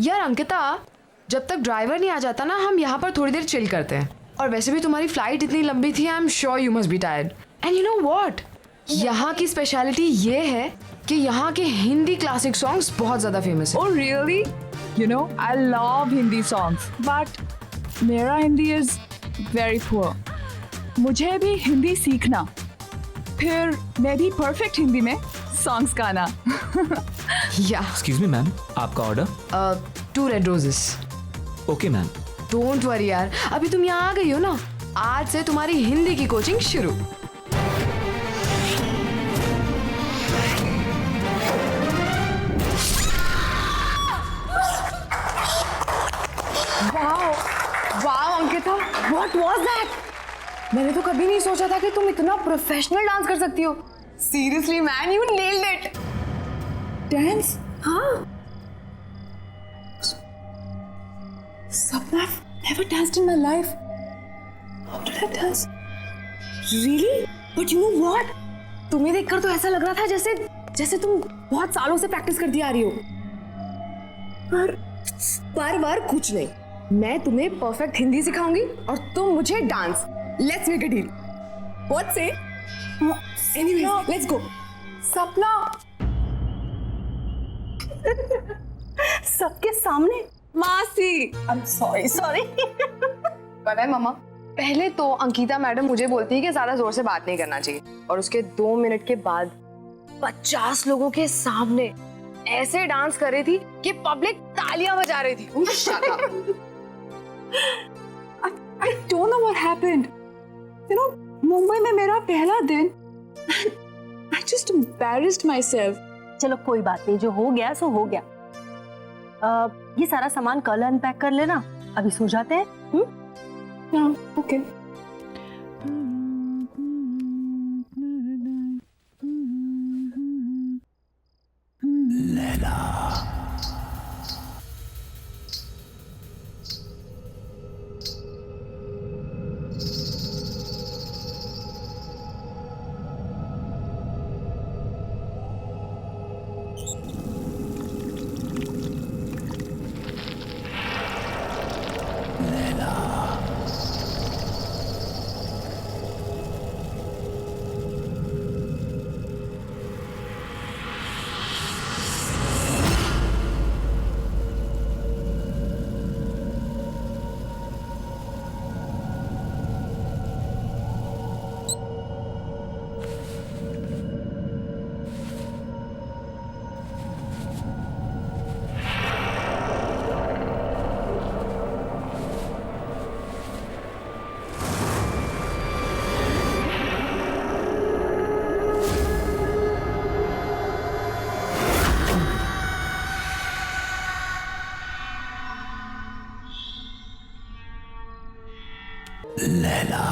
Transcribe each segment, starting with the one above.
यार अंकिता, जब तक ड्राइवर नहीं आ जाता ना, हम यहाँ पर थोड़ी देर चिल करते हैं। और वैसे भी तुम्हारी फ्लाइट इतनी लंबी थी, I am sure you must be tired. And you know what, यहाँ की स्पेशलिटी ये है कि यहाँ के हिंदी क्लासिक सॉन्ग्स बहुत ज्यादा फेमस है। Oh really? You know, I love Hindi songs, but मेरा हिंदी is very poor. मुझे भी हिंदी सीखना, फिर मैं भी परफेक्ट हिंदी में सॉन्ग्स गाना। या एक्सक्यूज मी मैम, आपका order? 2 red roses. Okay ma'am. Don't worry यार, अभी तुम यहाँ आ गई हो ना, आज से तुम्हारी हिंदी की कोचिंग शुरू। Wow Ankita, what was that? मैंने तो कभी नहीं सोचा था कि तुम इतना प्रोफेशनल डांस कर सकती हो। Seriously man, you nailed it. Dance? हाँ। Sapna, I've never danced in my life. How did I dance? Really? But you know what? तुम्हें देखकर तो ऐसा लग रहा था जैसे तुम बहुत सालों से प्रैक्टिस करती आ रही हो। पर कुछ नहीं, मैं तुम्हें परफेक्ट हिंदी सिखाऊंगी और तुम मुझे dance. Let's make a deal. What say? Anyways, let's go. Sapna, सबके सामने? मासी, आई एम सॉरी। पता है मामा, पहले तो अंकिता मैडम मुझे बोलती है कि ज्यादा जोर से बात नहीं करना चाहिए, और उसके 2 मिनट के बाद 50 लोगों के सामने ऐसे डांस कर रही थी कि पब्लिक तालियां बजा रही थी। Shut up. I don't know what happened. You know, Mumbai में मेरा पहला दिन, I just embarrassed myself. चलो कोई बात नहीं, जो हो गया सो हो गया। ये सारा सामान कल अनपैक कर लेना, अभी सो जाते हैं। हाँ, ओके। लैला,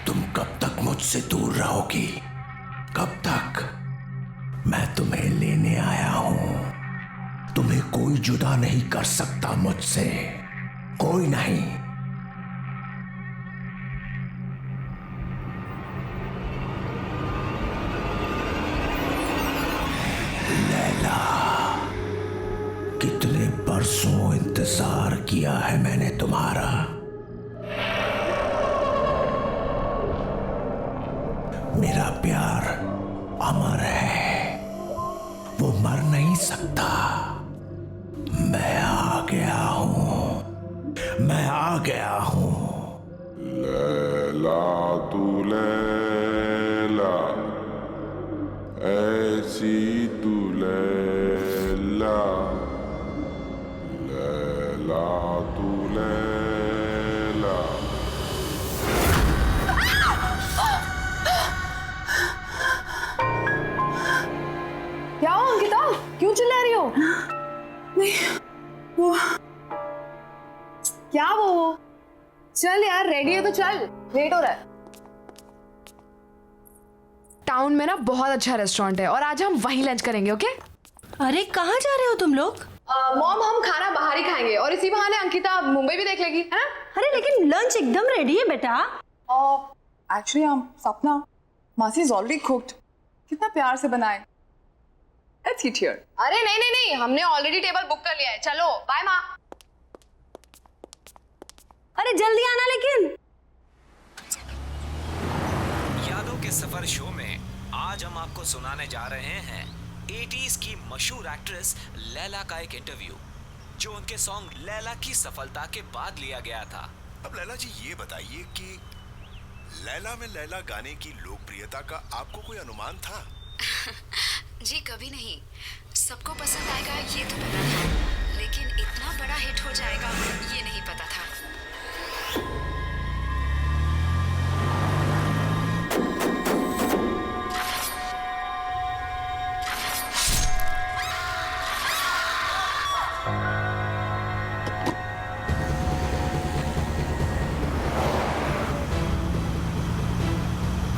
तुम कब तक मुझसे दूर रहोगी? कब तक? मैं तुम्हें लेने आया हूं। तुम्हें कोई जुदा नहीं कर सकता मुझसे, कोई नहीं। लैला, कितने बरसों इंतजार किया है मैंने तुम्हारा। मेरा प्यार अमर है, वो मर नहीं सकता। मैं आ गया हूं, मैं आ गया हूं। लैला तू लैला, ऐसी तू लैला, लैला तू लैला। क्या हो अंकिता, क्यों चिल्ला रही हो? नहीं, वो क्या वो? चल यार, रेडी है तो चल, लेट हो रहा है। टाउन में ना बहुत अच्छा रेस्टोरेंट है और आज हम वहीं लंच करेंगे। ओके? अरे कहाँ जा रहे हो तुम लोग? मॉम, हम खाना बाहर ही खाएंगे और इसी बहाने अंकिता मुंबई भी देख लेगी, है ना? अरे लेकिन लंच एकदम रेडी है बेटा। एक्चुअली सपना, मासी इज ऑलरेडी कुक्ड। कितना प्यार से बनाए। Let's eat here. अरे नहीं नहीं नहीं, हमने ऑलरेडी टेबल बुक कर लिया है, चलो बाय माँ। अरे जल्दी आना लेकिन। यादों के सफर शो में आज हम आपको सुनाने जा रहे हैं 80s की मशहूर एक्ट्रेस लैला का एक इंटरव्यू, जो उनके सॉन्ग लैला की सफलता के बाद लिया गया था। अब लैला जी ये बताइए कि लैला में लैला गाने की लोकप्रियता का आपको कोई अनुमान था? जी कभी नहीं। सबको पसंद आएगा ये तो पता था, लेकिन इतना बड़ा हिट हो जाएगा ये नहीं पता था।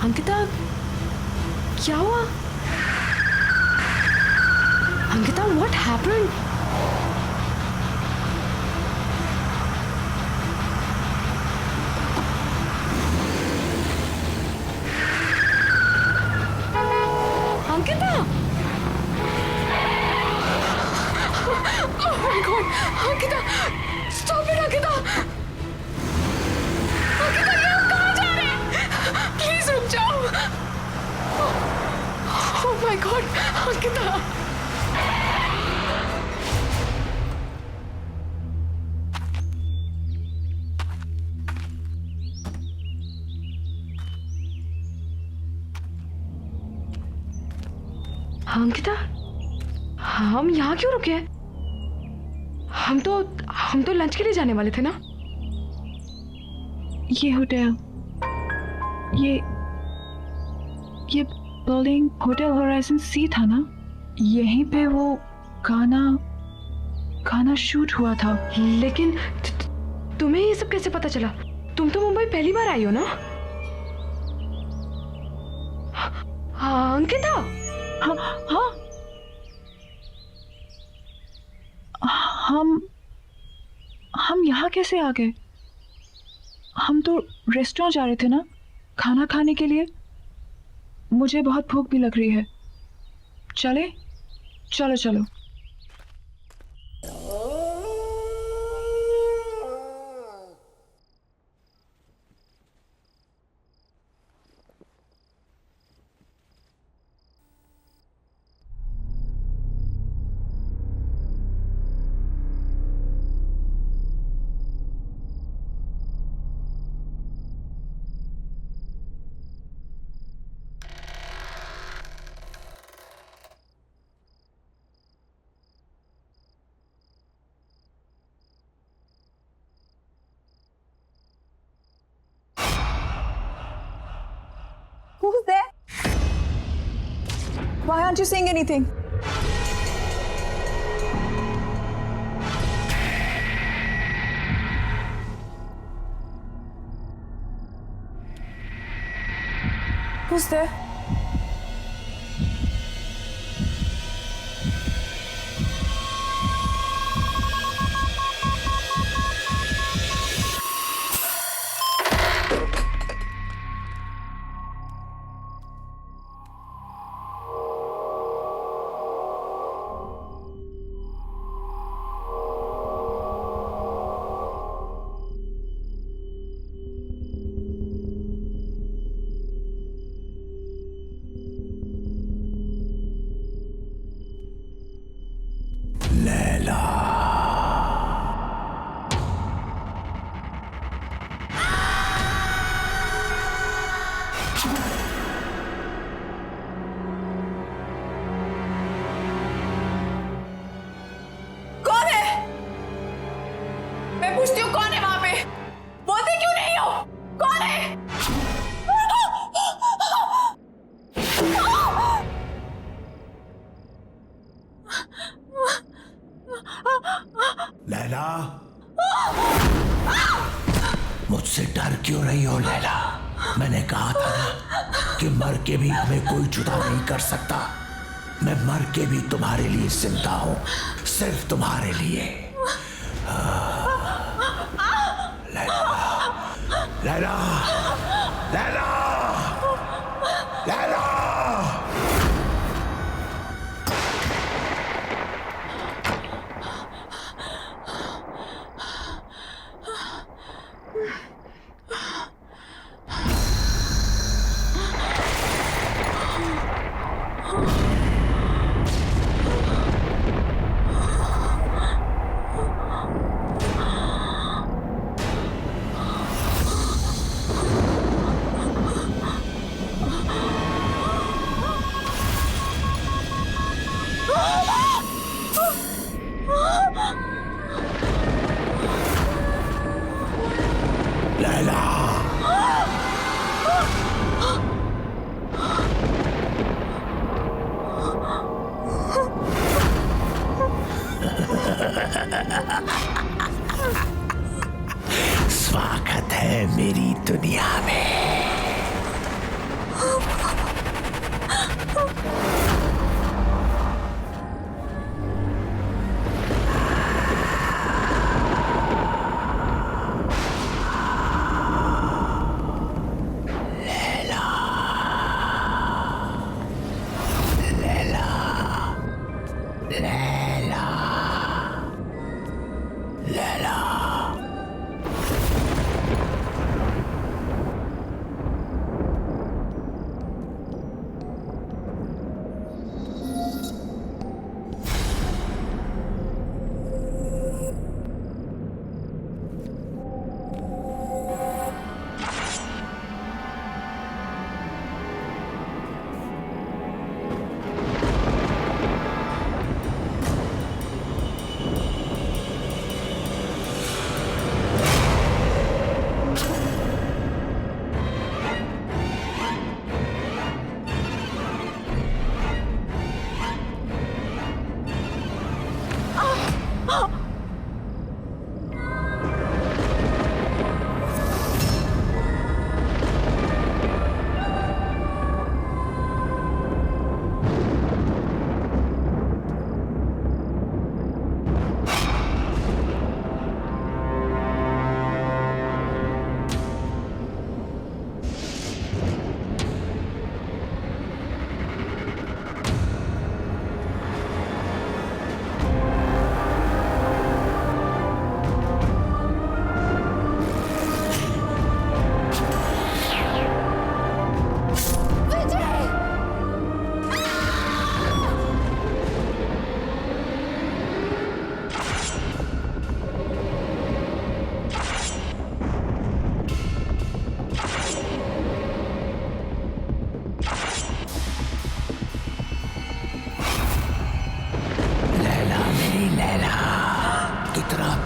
अंकिता, क्या हुआ? Ankita, what happened? Ankita! Oh my God! Ankita! Stop it, Ankita! Ankita, ये आप कहाँ जा रहे हैं? Please रुक जाओ! Oh my God! Ankita! Ankita, हम यहाँ क्यों रुके हैं? हम तो लंच के लिए जाने वाले थे ना? ये होटल, ये बिल्डिंग होटल होराइजन सी था ना? यहीं पे वो गाना शूट हुआ था। लेकिन तुम्हें ये सब कैसे पता चला? तुम तो मुंबई पहली बार आई हो ना? हाँ अंकिता। हाँ हम यहाँ कैसे आ गए? हम तो रेस्टोरेंट जा रहे थे ना खाना खाने के लिए। मुझे बहुत भूख भी लग रही है। चले? चलो चलो। Who's there? Why aren't you saying anything? Who's there? पूछती हूँ कौन है वहां पे? बोलते क्यों नहीं हो? कौन है? लैला, मुझसे डर क्यों रही हो लैला? मैंने कहा था ना कि मर के भी हमें कोई जुदा नहीं कर सकता। मैं मर के भी तुम्हारे लिए जिंदा हूं, सिर्फ तुम्हारे लिए। लैला, लैला, लैला, लैला। लैला, स्वागत है मेरी दुनिया में।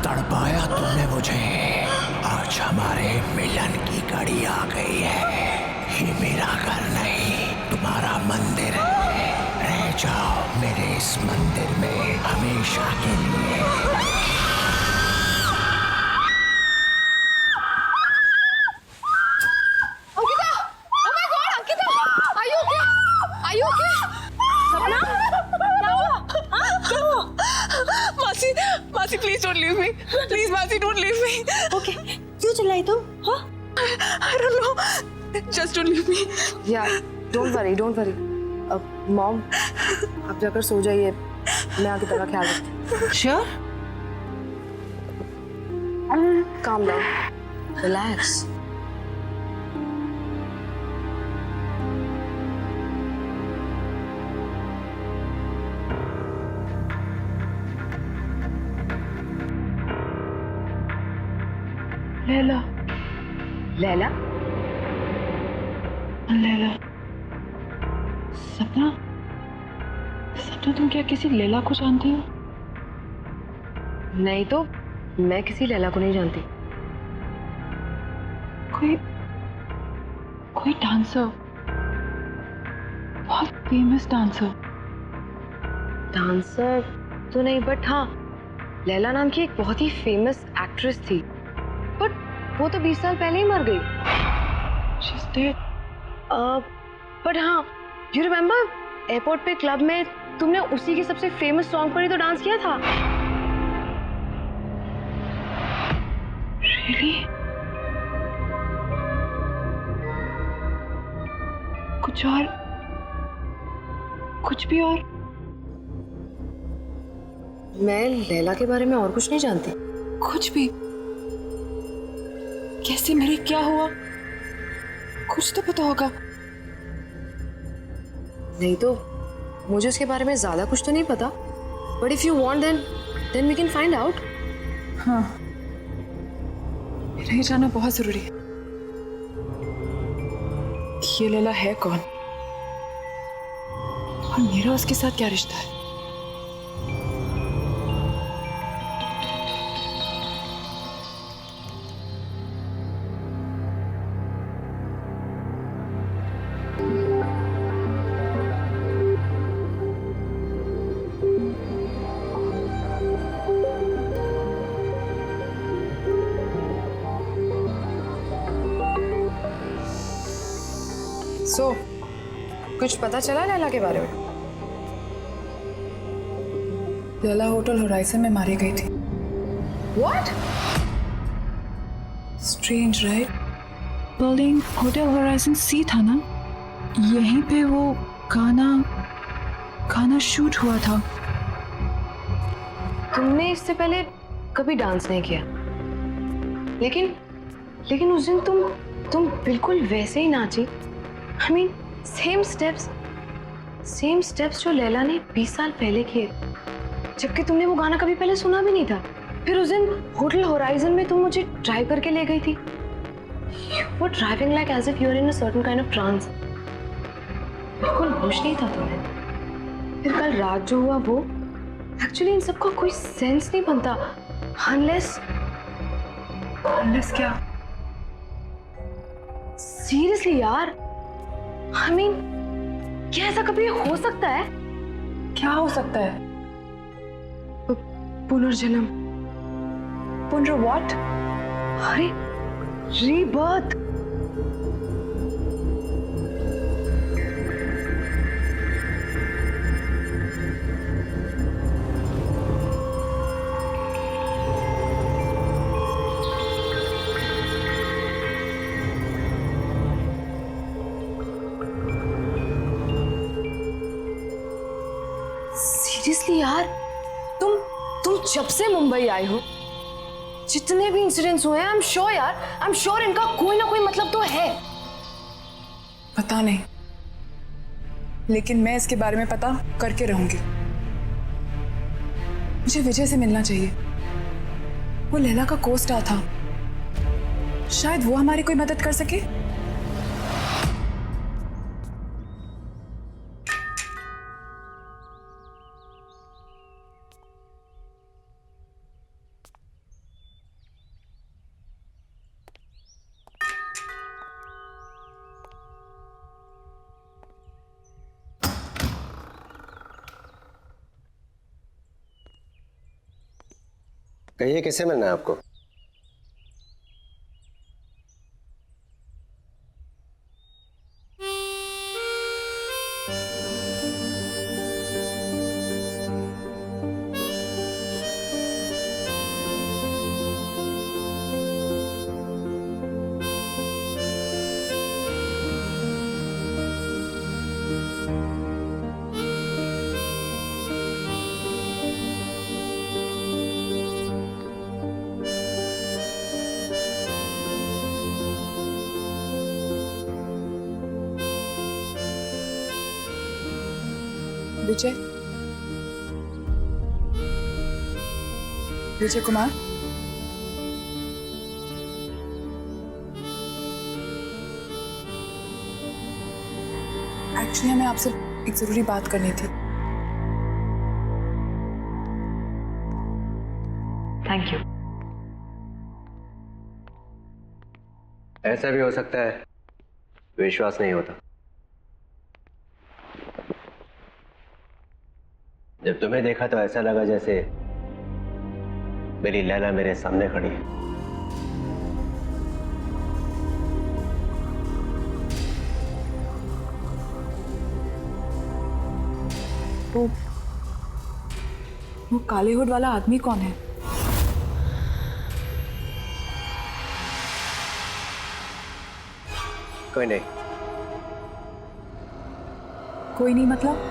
तड़पाया तुमने मुझे। आज हमारे मिलन की घड़ी आ गई है। ये मेरा घर नहीं, तुम्हारा मंदिर है। रह जाओ मेरे इस मंदिर में हमेशा के लिए। मासी please don't leave me, please मासी डोंट लीव मी। ओके, क्यों चिल्लाई तुम? हाँ? I don't know, just don't leave me. Yeah, don't worry, don't worry. Mom, आप जाकर सो जाइए, मैं आगे तेरा ख्याल रखती हूँ। Sure? Calm down, relax. Laila, Laila? Laila, सपना, सपना तुम क्या किसी लैला को जानती हो? नहीं तो मैं किसी लैला को नहीं जानती। कोई डांसर, बहुत फेमस डांसर। डांसर तो नहीं, बट हाँ, लैला नाम की एक बहुत ही फेमस एक्ट्रेस थी, बट वो तो 20 साल पहले ही मर गई। She's dead. बट हाँ, यू रिमेम्बर एयरपोर्ट पे क्लब में तुमने उसी की सबसे फेमस सॉन्ग पर ही तो डांस किया था। Really? कुछ और, कुछ भी और? मैं लैला के बारे में और कुछ नहीं जानती। कुछ भी? कैसे मरी, क्या हुआ, कुछ तो पता होगा। नहीं तो मुझे उसके बारे में ज्यादा कुछ तो नहीं पता, but if you want then we can find out. हाँ, मेरा ये जानना बहुत जरूरी है। ये लैला है कौन और मेरा उसके साथ क्या रिश्ता है? सो कुछ पता चला लैला के बारे में? लैला होटल होराइजन में मारी गई थी। What? Strange right? Building hotel Horizon sea था ना, यहीं पे वो गाना शूट हुआ था। तुमने इससे पहले कभी डांस नहीं किया, लेकिन उस दिन तुम बिल्कुल वैसे ही नाची। I mean, सेम स्टेप्स जो लैला ने 20 साल पहले किए, जबकि तुमने वो गाना कभी पहले सुना भी नहीं था। फिर उस दिन होटल होराइजन में तुम मुझे ड्राइव करके ले गई थी। You were driving like as if you were in a certain kind of trance. बिल्कुल होश नहीं था तुम्हें। फिर कल रात जो हुआ वो, एक्चुअली इन सबका कोई सेंस नहीं बनता unless क्या? सीरियसली यार, I mean, क्या ऐसा कभी हो सकता है? क्या हो सकता है? पुनर्जन्म। पुनर व्हाट? अरे रीबर्थ। सीरियसली यार, तुम जब से मुंबई आए हो, जितने भी इंसिडेंट्स हुए हैं, आई एम श्योर इनका कोई ना कोई मतलब तो है। पता नहीं, लेकिन मैं इसके बारे में पता करके रहूंगी। मुझे विजय से मिलना चाहिए। वो लैला का को-स्टार था, शायद वो हमारी कोई मदद कर सके। कहिए, किससे मिलना है आपको? विजय कुमार, एक्चुअली हमें आपसे एक जरूरी बात करनी थी। Thank you. ऐसा भी हो सकता है विश्वास नहीं होता। जब तुम्हें देखा तो ऐसा लगा जैसे मेरी लैला मेरे सामने खड़ी है। वो काले हुड वाला आदमी कौन है? कोई नहीं। कोई नहीं मतलब?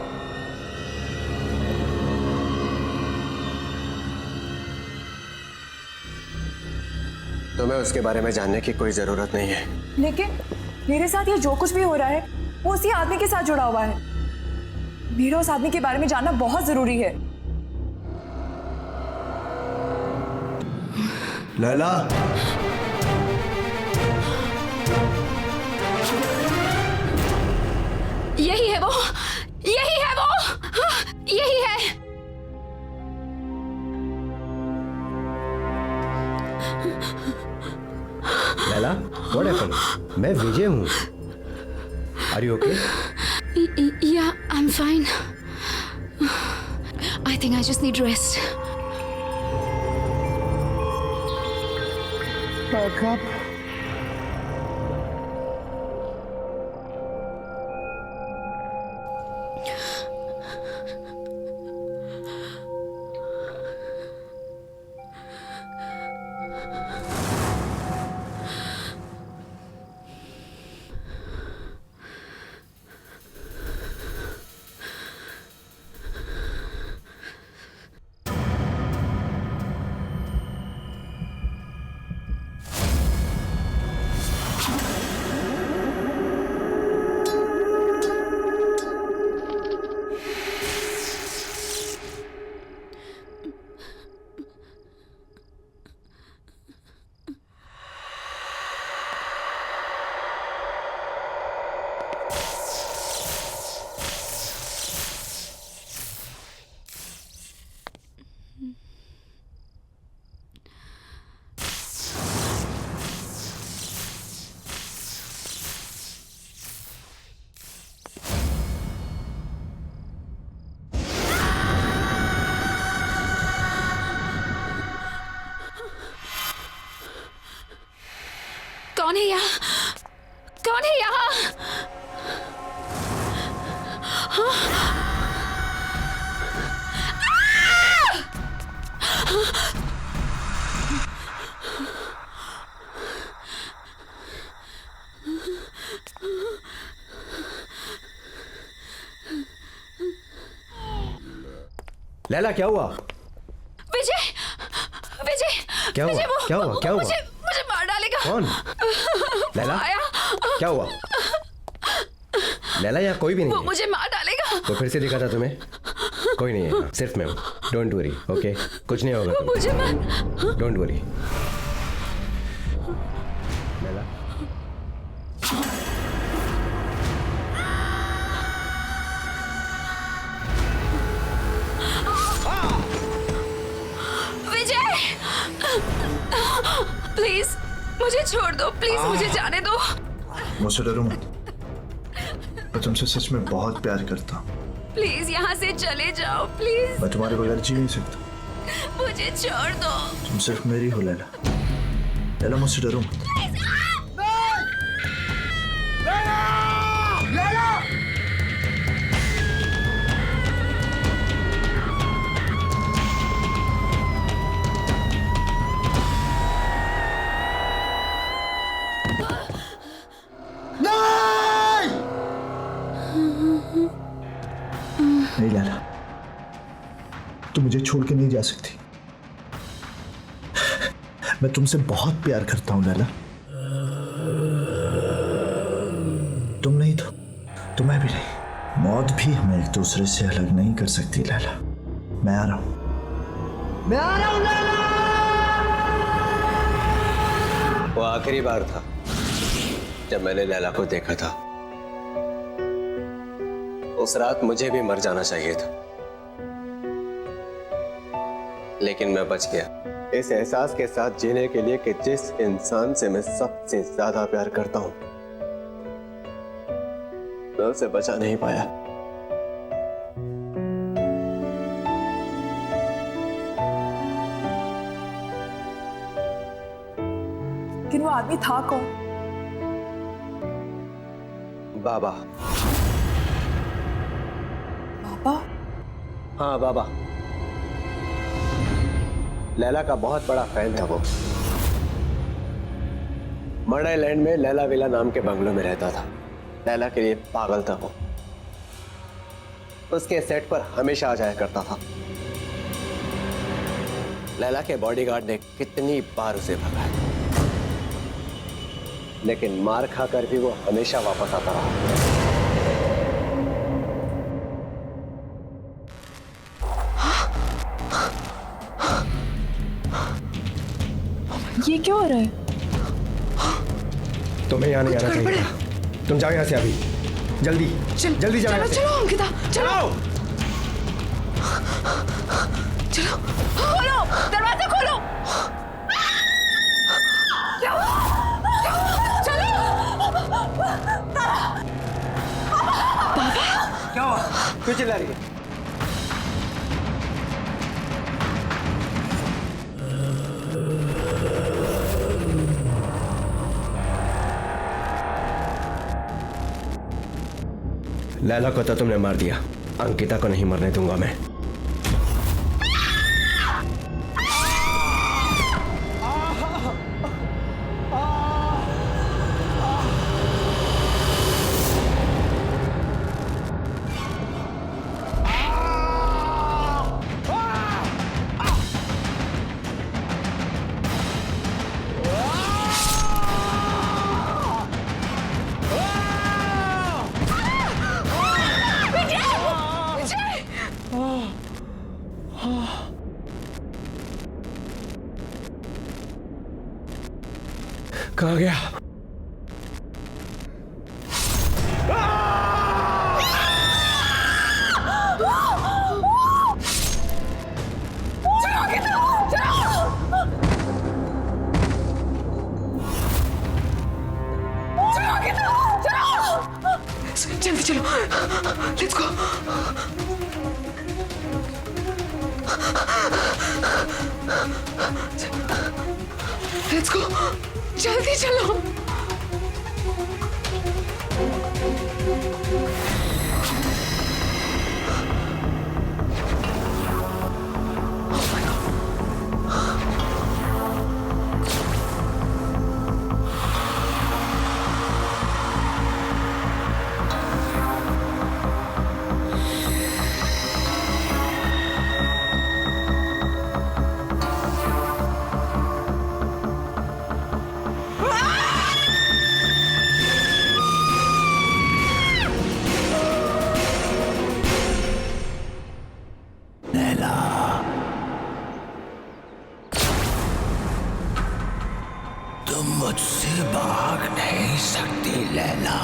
तुम्हें उसके बारे में जानने की कोई जरूरत नहीं है। लेकिन मेरे साथ ये जो कुछ भी हो रहा है वो उसी आदमी के साथ जुड़ा हुआ है। मेरा उस आदमी के बारे में जानना बहुत जरूरी है। लैला, यही है वो, यही है वो, यही है। Laila, what happened? मैं विजय हूँ। Are you okay? Yeah, I'm fine. I think I just need rest. wake up. कौन है यहाँ? कौन है यहाँ? लैला, क्या हुआ? विजय, विजय, क्या हुआ? विजय, क्या हुआ? क्या हुआ? मुझे मार डालेगा। कौन? लैला, आया। क्या हुआ? लैला, यहाँ कोई भी नहीं वो है। मुझे मार डालेगा। वो फिर से दिखा था तुम्हें? कोई नहीं है यहाँ, सिर्फ मैं हूँ। Don't worry, okay? कुछ नहीं होगा वो तुम्हें। मुझे मार। Don't worry. Laila, Vijay, please मुझे छोड़ दो, प्लीज मुझे जाने दो। मुझसे डरो मत, मैं तुमसे सच में बहुत प्यार करता हूँ। प्लीज यहाँ से चले जाओ, प्लीज। मैं तुम्हारे बगैर जी नहीं सकता। मुझे छोड़ दो। तुम सिर्फ मेरी हो लैला। लैला, मुझसे डरो मत। नहीं लैला, तुम मुझे छोड़ के नहीं जा सकती। मैं तुमसे बहुत प्यार करता हूं लैला। तुम नहीं तो मैं भी नहीं। मौत भी हमें एक दूसरे से अलग नहीं कर सकती लैला। मैं आ रहा हूं, मैं आ रहा हूं लैला। वो आखिरी बार था जब मैंने लैला को देखा था। उस रात मुझे भी मर जाना चाहिए था, लेकिन मैं बच गया इस एहसास के साथ जीने के लिए कि जिस इंसान से मैं सबसे ज्यादा प्यार करता हूं, मैं उसे बचा नहीं पाया। लेकिन वो आदमी था कौन? बाबा। बाबा? हाँ, बाबा। लैला का बहुत बड़ा फैन था वो। मर्ड आइलैंड में लैला विला नाम के बंगलों में रहता था। लैला के लिए पागल था वो। उसके सेट पर हमेशा आ जाया करता था। लैला के बॉडीगार्ड ने कितनी बार उसे भगाया, लेकिन मार खाकर भी वो हमेशा वापस आता रहा। ये क्या हो रहा है? तुम्हें यहाँ नहीं आना चाहिए था। तुम जाओ यहाँ से अभी, जल्दी जल्दी जाओ यहाँ से। चलो अंकिता, चलो चलो, खोलो, दरवाजा खोलो। क्या हुआ? क्यों चिल्ला रही है? लैला को तो तुमने मार दिया, अंकिता को नहीं मरने दूंगा मैं। कहाँ गया? जल्दी चलो, लेट्स गो। लेट्स गो, जल्दी चलो। तुम मुझसे भाग नहीं सकती लैला।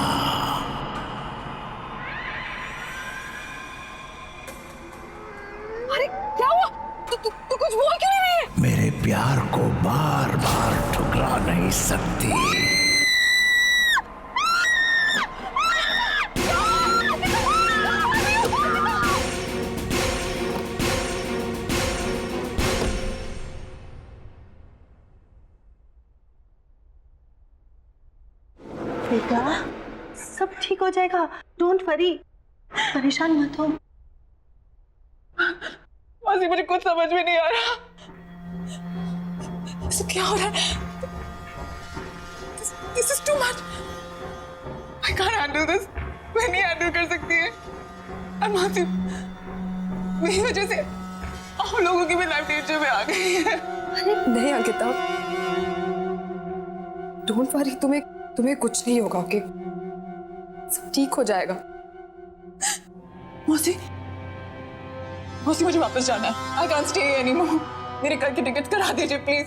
अरे क्या हुआ? तू कुछ बोल क्यों नहीं रही है? मेरे प्यार को बार बार ठुकरा नहीं सकती। बेटा सब ठीक हो जाएगा, डोंट वरी, परेशान मत हो। मासी मुझे कुछ समझ में नहीं आ रहा। सब क्या हो रहा है? This is too much. I can't handle this. मैं नहीं हैंडल कर सकती है। और मासी मेरी वजह से आप लोगों की भी लाइफ डेंजर में आ गई है। नहीं अंकिता, डोंट वरी, तुम्हें कुछ नहीं होगा, ओके? सब ठीक हो जाएगा। मौसी मुझे वापस जाना है। I can't stay anymore. मेरे घर की टिकट करा दीजिए प्लीज।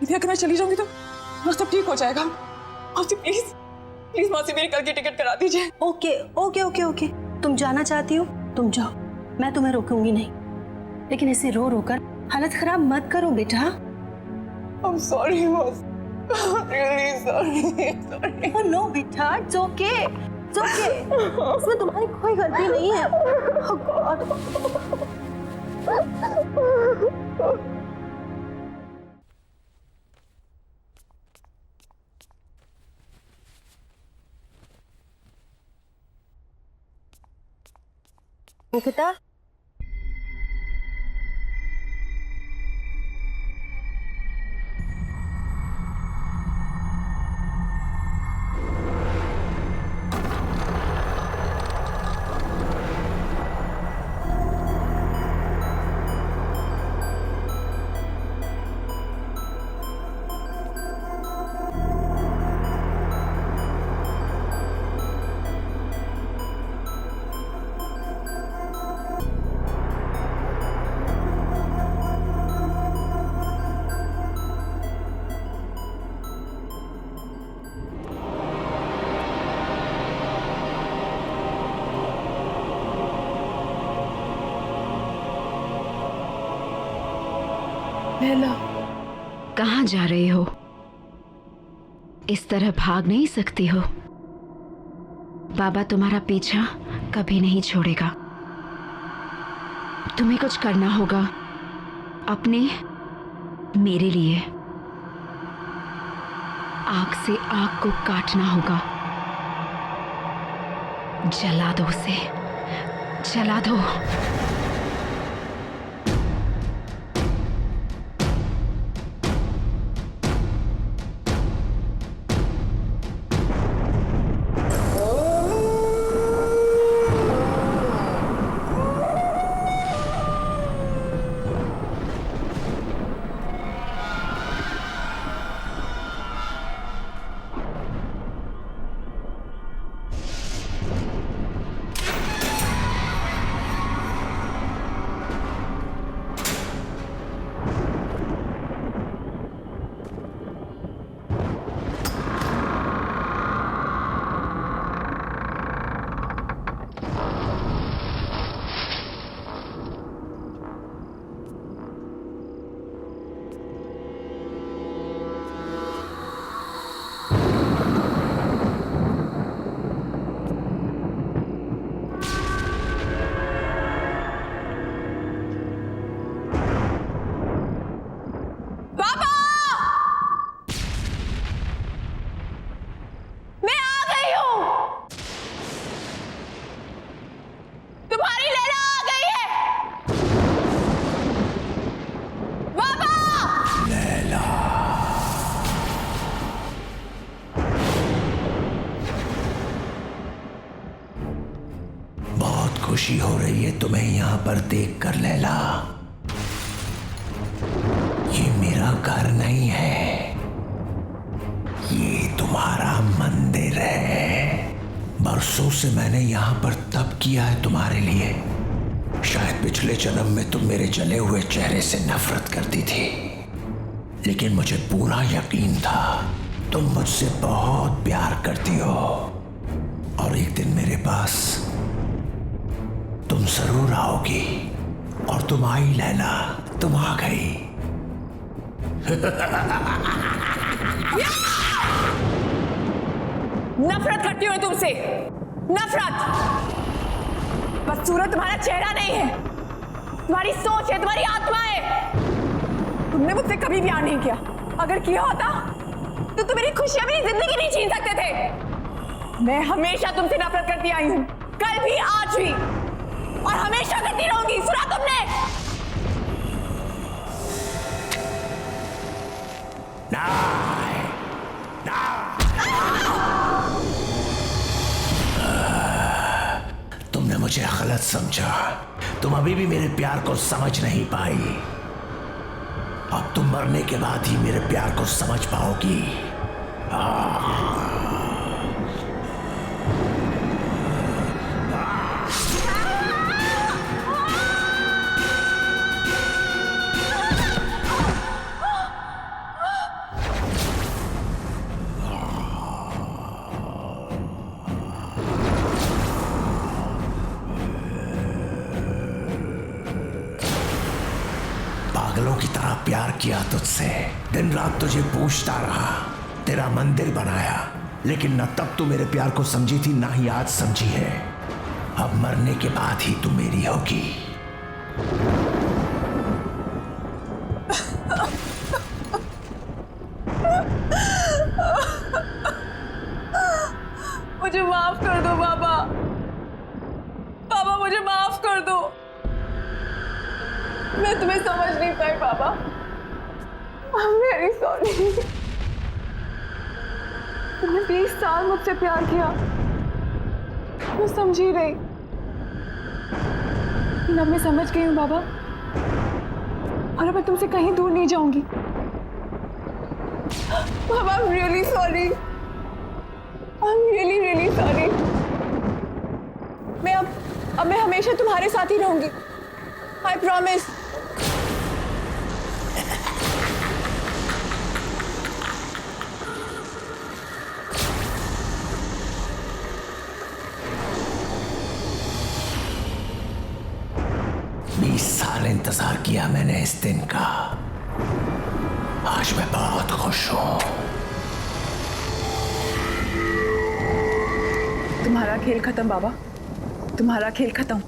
यदि अगर मैं चली जाऊंगी तो सब ठीक हो जाएगा। मौसी प्लीज मौसी मेरे घर की टिकट करा दीजिए। ओके, तुम जाना चाहती हो तुम जाओ, मैं तुम्हें रोकूंगी नहीं, लेकिन ऐसे रो रो कर हालत खराब मत करो बेटा। I'm sorry मौसी, really sorry. Oh no बेटा, it's okay. इसमें तुम्हारी कोई गलती नहीं है। Oh God. अंकिता, लैला, कहाँ जा रही हो? इस तरह भाग नहीं सकती हो। बाबा तुम्हारा पीछा कभी नहीं छोड़ेगा। तुम्हें कुछ करना होगा अपने, मेरे लिए। आग से आग को काटना होगा। जला दो उसे, जला दो। खुशी हो रही है तुम्हें यहां पर देखकर लैला। ये मेरा घर नहीं है, ये तुम्हारा मंदिर है। बरसों से मैंने यहां पर तप किया है तुम्हारे लिए। शायद पिछले जन्म में तुम मेरे जले हुए चेहरे से नफरत करती थी, लेकिन मुझे पूरा यकीन था तुम मुझसे बहुत प्यार करती हो और एक दिन मेरे पास तुम जरूर आओगी। और तुम आई लैला, तुम आ गई। नफरत करती हूँ तुमसे, नफरत। बदसूरत तुम्हारा चेहरा नहीं है, तुम्हारी सोच है, तुम्हारी आत्मा है। तुमने मुझसे कभी प्यार नहीं किया। अगर किया होता तो तुम मेरी खुशियां, मेरी जिंदगी नहीं छीन सकते थे। मैं हमेशा तुमसे नफरत करती आई हूं, कल भी, आज भी, और हमेशा करती रहूंगी। सुना तुमने? तुमने मुझे गलत समझा। तुम अभी भी मेरे प्यार को समझ नहीं पाई। अब तुम मरने के बाद ही मेरे प्यार को समझ पाओगी। पागलों की तरह प्यार किया तुझसे, दिन रात तुझे पूछता रहा, तेरा मंदिर बनाया, लेकिन न तब तू मेरे प्यार को समझी थी, ना ही आज समझी है। अब मरने के बाद ही तू मेरी होगी। मुझे माफ कर दो बाबा। बाबा मुझे माफ कर दो। मैं तुम्हें समझ नहीं पाई बाबा। I'm very sorry। तुमने 20 साल मुझसे प्यार किया, मैं समझी रही, लेकिन अब मैं समझ गई हूँ बाबा, और अब मैं तुमसे कहीं दूर नहीं जाऊंगी। बाबा I'm really sorry। I'm really really sorry। मैं हमेशा तुम्हारे साथ ही रहूंगी। I promise। साल इंतजार किया मैंने इस दिन का। आज मैं बहुत खुश हूं। तुम्हारा खेल खत्म बाबा, तुम्हारा खेल खत्म।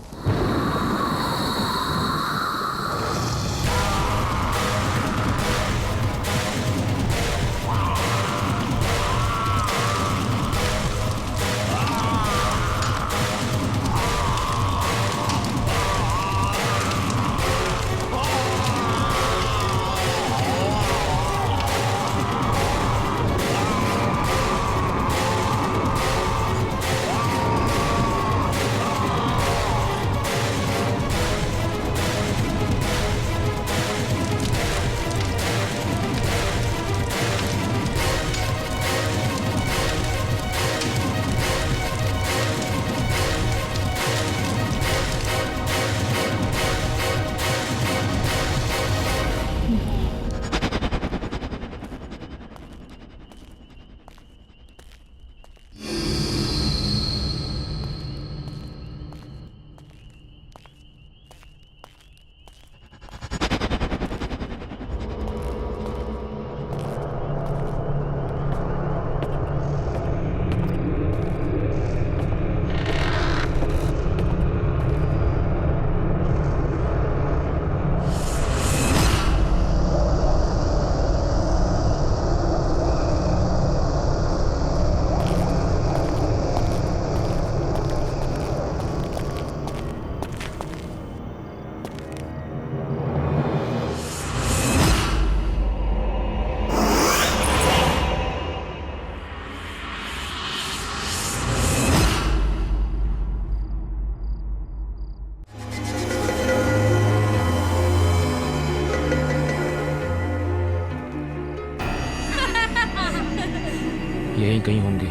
यहीं कहीं होंगे।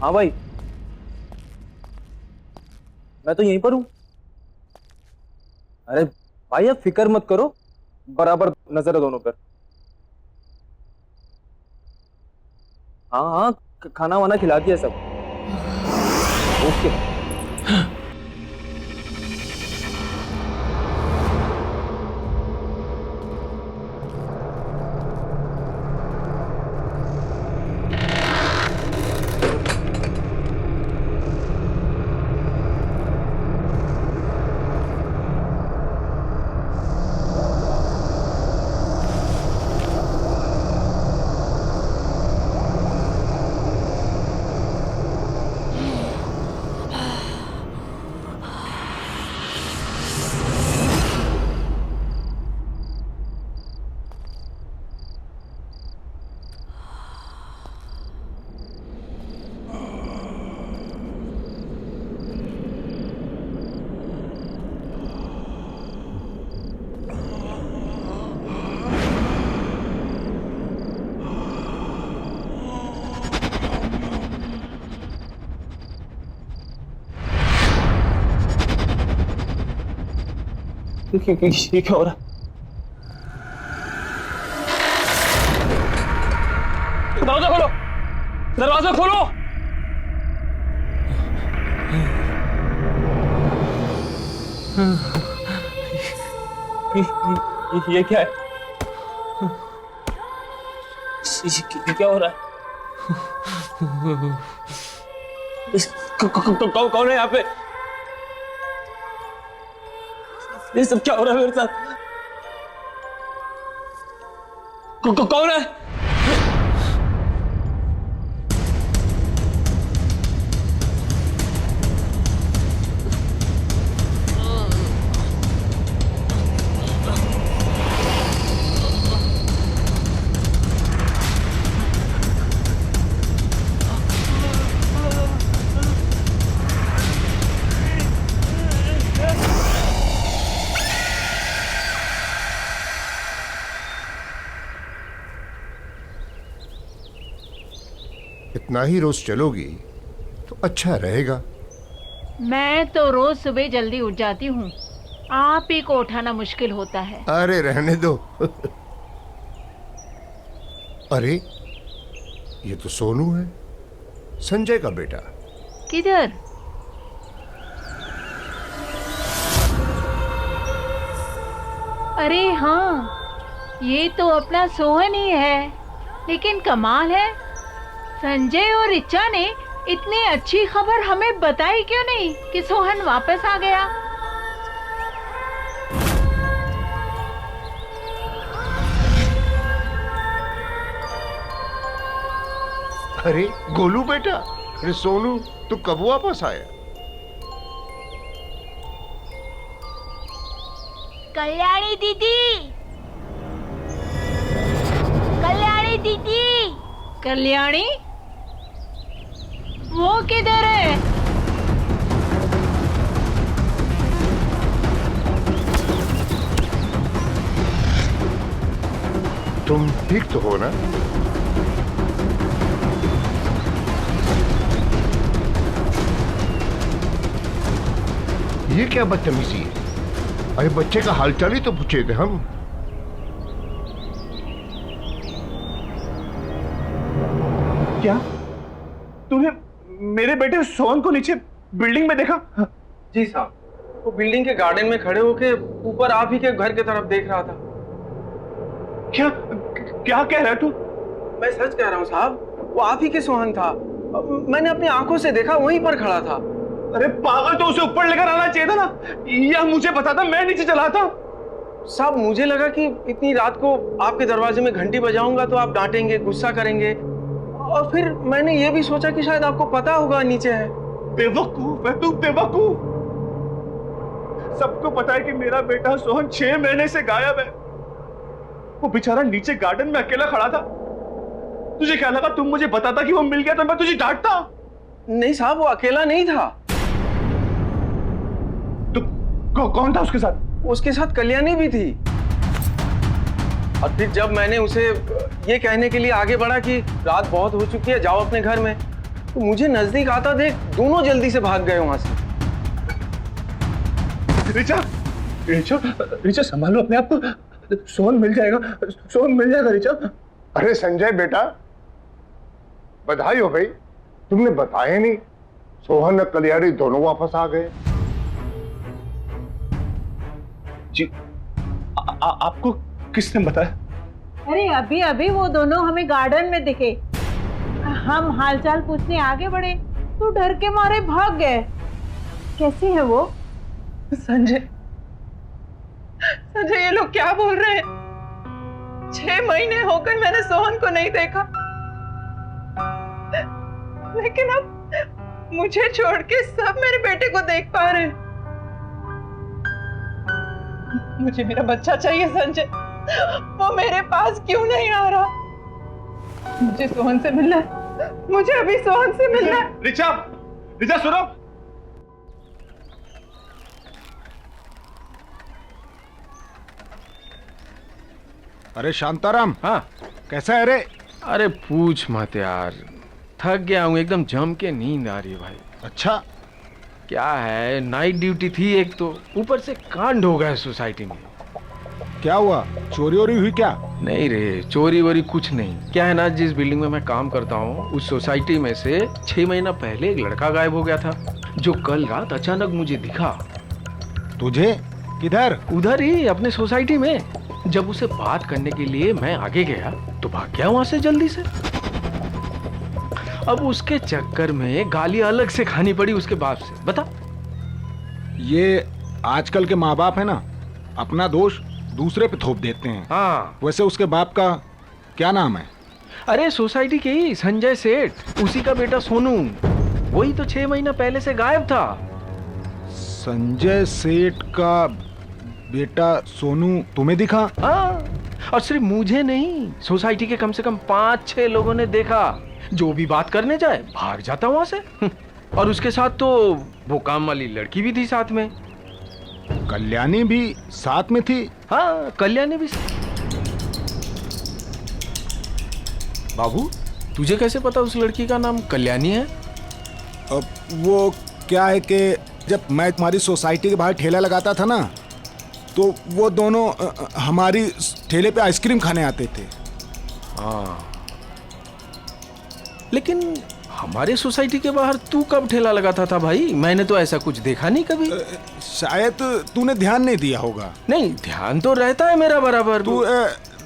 हाँ भाई, मैं तो यहीं पर हूँ। अरे भाई आप फिक्र मत करो, बराबर नजर है दोनों पर। हाँ हाँ, खाना वाना खिला दिया सब। ओके। ये क्या हो रहा है? दरवाजा खोलो, दरवाजा खोलो। ये क्या है? ये क्या हो रहा है? कौन है यहाँ पे? ये सब क्या हो रहा है मेरे साथ? कौन है? इतना ही रोज चलोगी तो अच्छा रहेगा। मैं तो रोज सुबह जल्दी उठ जाती हूँ, आप ही को उठाना मुश्किल होता है। अरे रहने दो। अरे ये तो सोनू है। संजय का बेटा। किधर? अरे हाँ, ये तो अपना सोहन ही है। लेकिन कमाल है, संजय और ऋचा ने इतनी अच्छी खबर हमें बताई क्यों नहीं कि सोहन वापस आ गया? अरे गोलू बेटा, अरे सोनू, तू कब वापस आया? कल्याणी दीदी, कल्याणी दीदी। कल्याणी? वो किधर है? तुम ठीक तो हो ना? ये क्या बदतमीजी है? अरे बच्चे का हालचाल ही तो पूछे थे हम। क्या तूने मेरे बेटे सोहन को नीचे बिल्डिंग में देखा? जी साहब, वो बिल्डिंग के गार्डन में खड़े होके ऊपर आप ही के घर की तरफ देख रहा था। क्या क्या कह रहा है तू? मैं सच कह रहा हूँ साहब, वो आप ही के सोहन था। मैंने अपनी आंखों से देखा, वहीं पर खड़ा था। अरे पागल, तो उसे ऊपर लेकर आना चाहिए था ना, या मुझे बताता, मैं नीचे चला था। साहब मुझे लगा कि इतनी रात को आपके दरवाजे में घंटी बजाऊंगा तो आप डांटेंगे, गुस्सा करेंगे, और फिर मैंने ये भी सोचा कि शायद आपको पता होगा नीचे है। बेवकूफ है तू, बेवकूफ। सबको पता है कि मेरा बेटा सोहन 6 महीने से गायब है। वो बेचारा नीचे गार्डन में अकेला खड़ा था। तुझे क्या लगा तुम मुझे बताता कि वो मिल गया तो मैं तुझे डांटता? नहीं साहब, वो अकेला नहीं था। तो कौन था उसके साथ? उसके साथ कल्याणी भी थी। और फिर जब मैंने उसे ये कहने के लिए आगे बढ़ा कि रात बहुत हो चुकी है, जाओ अपने घर में, तो मुझे नजदीक आता देख दोनों जल्दी से भाग गए वहां से। रिचा, रिचा, रिचा संभालो अपने आप को, सोहन मिल जाएगा, सोहन मिल जाएगा रिचा। अरे संजय बेटा, बधाई हो भाई, तुमने बताया नहीं। सोहन और कल्याणी दोनों वापस आ गए। जी, आपको किसने बताया? अरे अभी अभी वो दोनों हमें गार्डन में दिखे। हम हालचाल पूछने आगे बढ़े तो डर के मारे भाग गए। कैसी है वो? संजय, संजय, ये लोग क्या बोल रहे हैं? 6 महीने हो गए मैंने सोहन को नहीं देखा, लेकिन अब मुझे छोड़ के सब मेरे बेटे को देख पा रहे हैं। मुझे मेरा बच्चा चाहिए संजय, वो मेरे पास क्यों नहीं आ रहा? मुझे सोहन से मिलना है, मुझे अभी सोहन से मिलना है। रिचा, रिचा सुनो। अरे शांताराम, हाँ कैसा है रे? अरे पूछ मत यार, थक गया हूँ, एकदम जम के नींद आ रही है भाई। अच्छा क्या है, नाइट ड्यूटी थी एक तो, ऊपर से कांड हो गया सोसाइटी में। क्या हुआ, चोरी वोरी हुई क्या? नहीं रे, चोरी वोरी कुछ नहीं। क्या है ना, जिस बिल्डिंग में मैं काम करता हूँ उस सोसाइटी में से 6 महीना पहले एक लड़का गायब हो गया था, जो कल रात अचानक मुझे दिखा। तुझे? किधर? उधर ही, अपने सोसाइटी में। जब उसे बात करने के लिए मैं आगे गया तो भाग गया वहां से जल्दी से। अब उसके चक्कर में गाली अलग से खानी पड़ी उसके बाप से। बता, ये आजकल के माँ बाप है ना, अपना दोष दूसरे पे थोप देते हैं। हाँ। वैसे उसके बाप का क्या नाम है? अरे सोसाइटी के ही संजय सेठ, उसी का बेटा सोनू। वही तो 6 महीना पहले से गायब था। संजय सेठ का बेटा सोनू तुम्हें दिखा? हाँ, और सिर्फ मुझे नहीं, सोसाइटी के कम से कम 5-6 लोगों ने देखा। जो भी बात करने जाए भाग जाता वहां से। और उसके साथ तो वो काम वाली लड़की भी थी साथ में। कल्याणी भी साथ में थी? हाँ, कल्याणी भी। बाबू, तुझे कैसे पता उस लड़की का नाम कल्याणी है? अब वो क्या है कि जब मैं तुम्हारी सोसाइटी के बाहर ठेला लगाता था ना, तो वो दोनों हमारी ठेले पे आइसक्रीम खाने आते थे। हाँ, लेकिन हमारे सोसाइटी के बाहर तू कब ठेला लगाता था भाई? मैंने तो ऐसा कुछ देखा नहीं कभी। शायद तूने ध्यान नहीं दिया होगा। नहीं, ध्यान तो रहता है मेरा बराबर। तू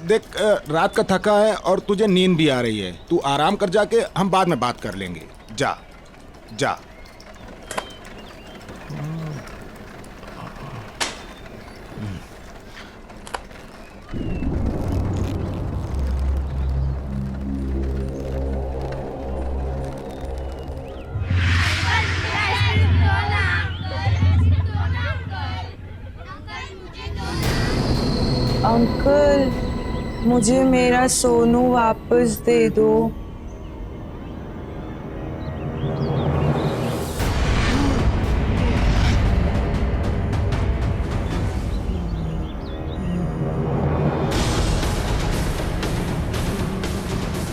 देख, रात का थका है और तुझे नींद भी आ रही है। तू आराम कर, जाके हम बाद में बात कर लेंगे। जा जा। अंकल, मुझे मेरा सोनू वापस दे दो।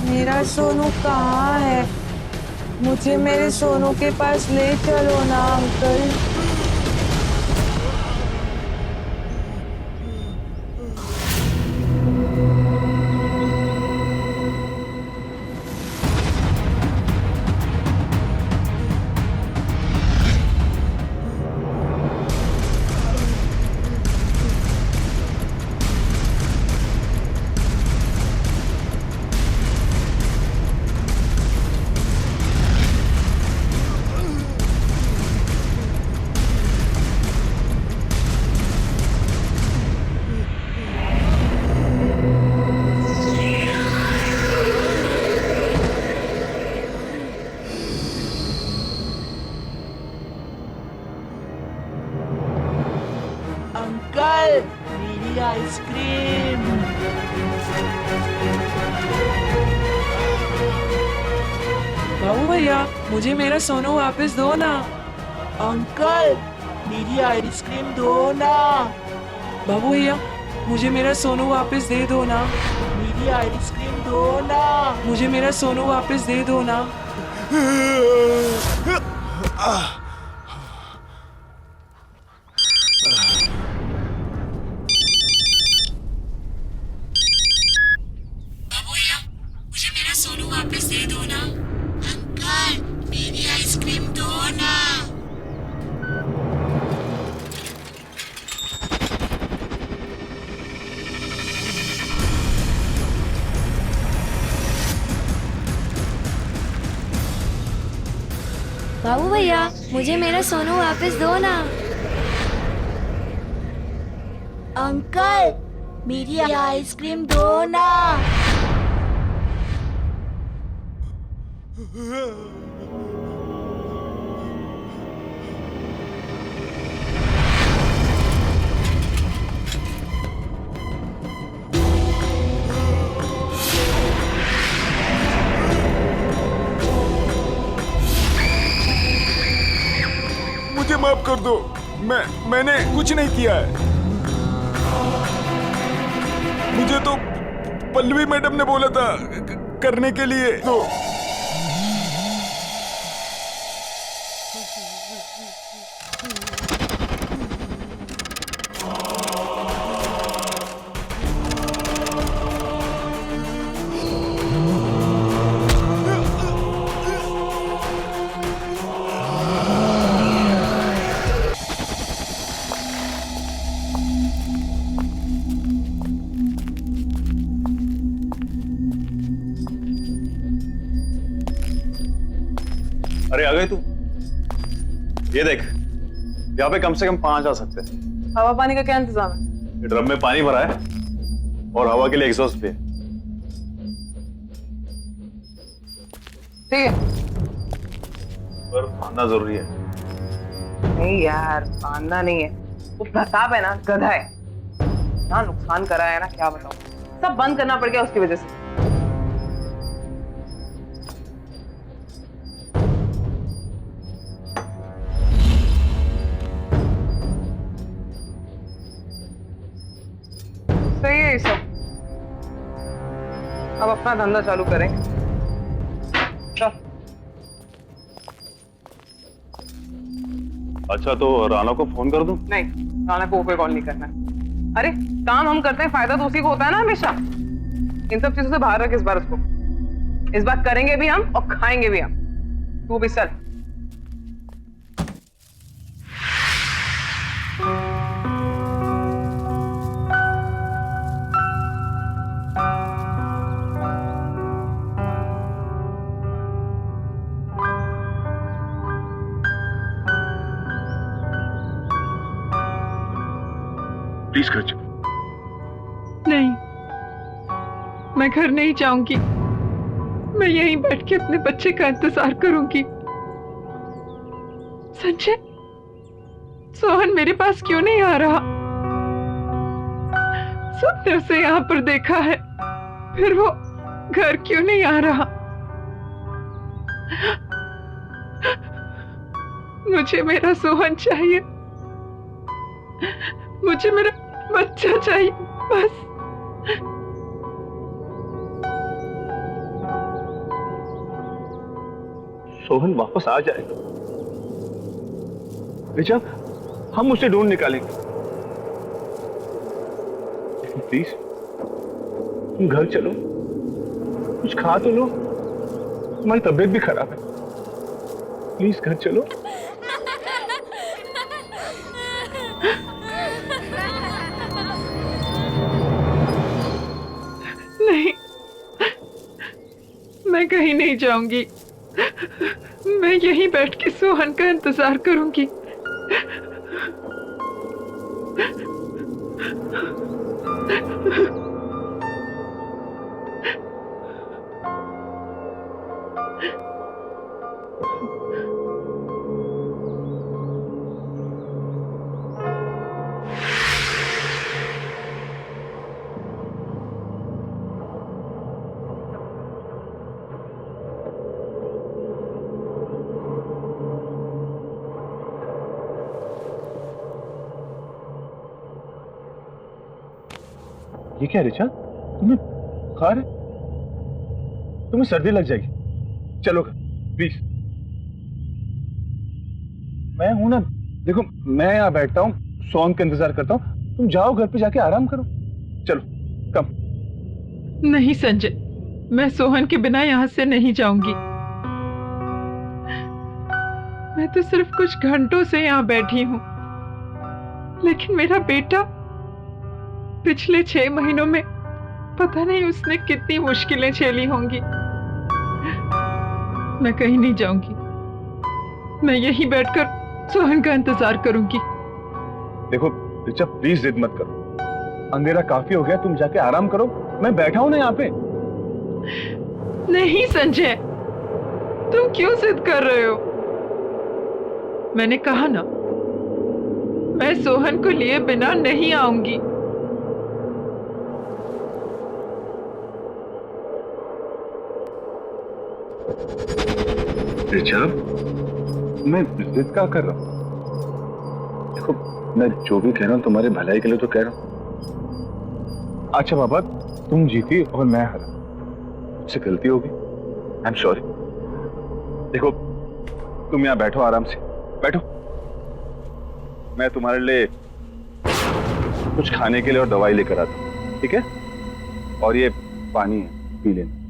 मेरा सोनू कहाँ है? मुझे मेरे सोनू के पास ले चलो ना अंकल। अंकल, मेरी आइसक्रीम। बाबू भैया, मुझे मेरा सोनू वापस दो ना। अंकल, मेरी आइसक्रीम दो ना। बाबू भैया, मुझे मेरा सोनू वापस दे दो ना। मेरी आइसक्रीम दो ना। मुझे मेरा सोनू वापस दे दो ना। मुझे मेरा सोनू वापस दे दो ना। अंकल, मेरी आइसक्रीम दो ना। बाबू भैया, मुझे मेरा सोनू वापस दो ना। अंकल, मेरी आइसक्रीम दो ना। मुझे माफ कर दो। मैंने कुछ नहीं किया है। मुझे तो पल्लवी मैडम ने बोला था करने के लिए। तो अरे आ गए तू? ये देख, यहाँ पे कम से कम 5 आ सकते हैं। हवा पानी का क्या इंतजाम है? ये ड्रम में पानी भरा है और हवा के लिए एग्जॉस्ट भी है। ठीक है। पर फांदना जरूरी है। नहीं यार, फांदना नहीं है। वो प्रताप है ना, गधा है ना, नुकसान करा है ना, क्या बताऊं। सब बंद करना पड़ गया उसकी वजह से। सही है ये सब। अब अपना धंधा चालू करें। चल। अच्छा, तो राना को फोन कर दूं? नहीं, राना को कोई कॉल नहीं करना। अरे काम हम करते हैं, फायदा तो उसी को होता है ना हमेशा। इन सब चीजों से बाहर रख इस बार उसको। इस बार करेंगे भी हम और खाएंगे भी हम। तू भी चल। प्लीज घर चलो। नहीं, मैं घर नहीं जाऊंगी। मैं यहीं बैठ के अपने बच्चे का इंतजार करूंगी। संजय, सोहन मेरे पास क्यों नहीं आ रहा? सबने उसे यहाँ पर देखा है, फिर वो घर क्यों नहीं आ रहा? मुझे मेरा सोहन चाहिए, मुझे मेरा बच्चा चाहिए बस। सोहन वापस आ जाएगा ऋचा, हम उसे ढूंढ निकालेंगे। लेकिन प्लीज तुम घर चलो, कुछ खा तो लो, तुम्हारी तबीयत भी खराब है। प्लीज घर चलो। नहीं, मैं कहीं नहीं जाऊंगी। मैं यहीं बैठ के सोहन का इंतजार करूंगी। ये क्या ऋचा, तुम्हें बुखार है? तुम्हें सर्दी लग जाएगी। चलो प्लीज। मैं हूं ना, देखो मैं यहाँ बैठता हूँ, सोहन का इंतजार करता हूँ। तुम जाओ घर पे जाके आराम करो। चलो कम। नहीं संजय, मैं सोहन के बिना यहाँ से नहीं जाऊंगी। मैं तो सिर्फ कुछ घंटों से यहाँ बैठी हूँ, लेकिन मेरा बेटा पिछले 6 महीनों में पता नहीं उसने कितनी मुश्किलें झेली होंगी। मैं कहीं नहीं जाऊंगी, मैं यहीं बैठकर सोहन का इंतजार करूंगी। देखो ऋचा, प्लीज जिद मत करो, अंधेरा काफी हो गया, तुम जाके आराम करो। मैं बैठा हूं ना यहाँ पे। नहीं संजय, तुम क्यों जिद कर रहे हो? मैंने कहा ना, मैं सोहन को लिए बिना नहीं आऊंगी। ऋचा, मैं जिद क्या कर रहा हूं? देखो मैं जो भी कह रहा हूं तुम्हारे भलाई के लिए तो कह रहा हूं। अच्छा बाबा, तुम जीती और मैं हारा, मुझसे गलती होगी, आई एम सॉरी। देखो तुम यहाँ बैठो, आराम से बैठो। मैं तुम्हारे लिए कुछ खाने के लिए और दवाई लेकर आता हूं, ठीक है? और ये पानी है, पी लेना।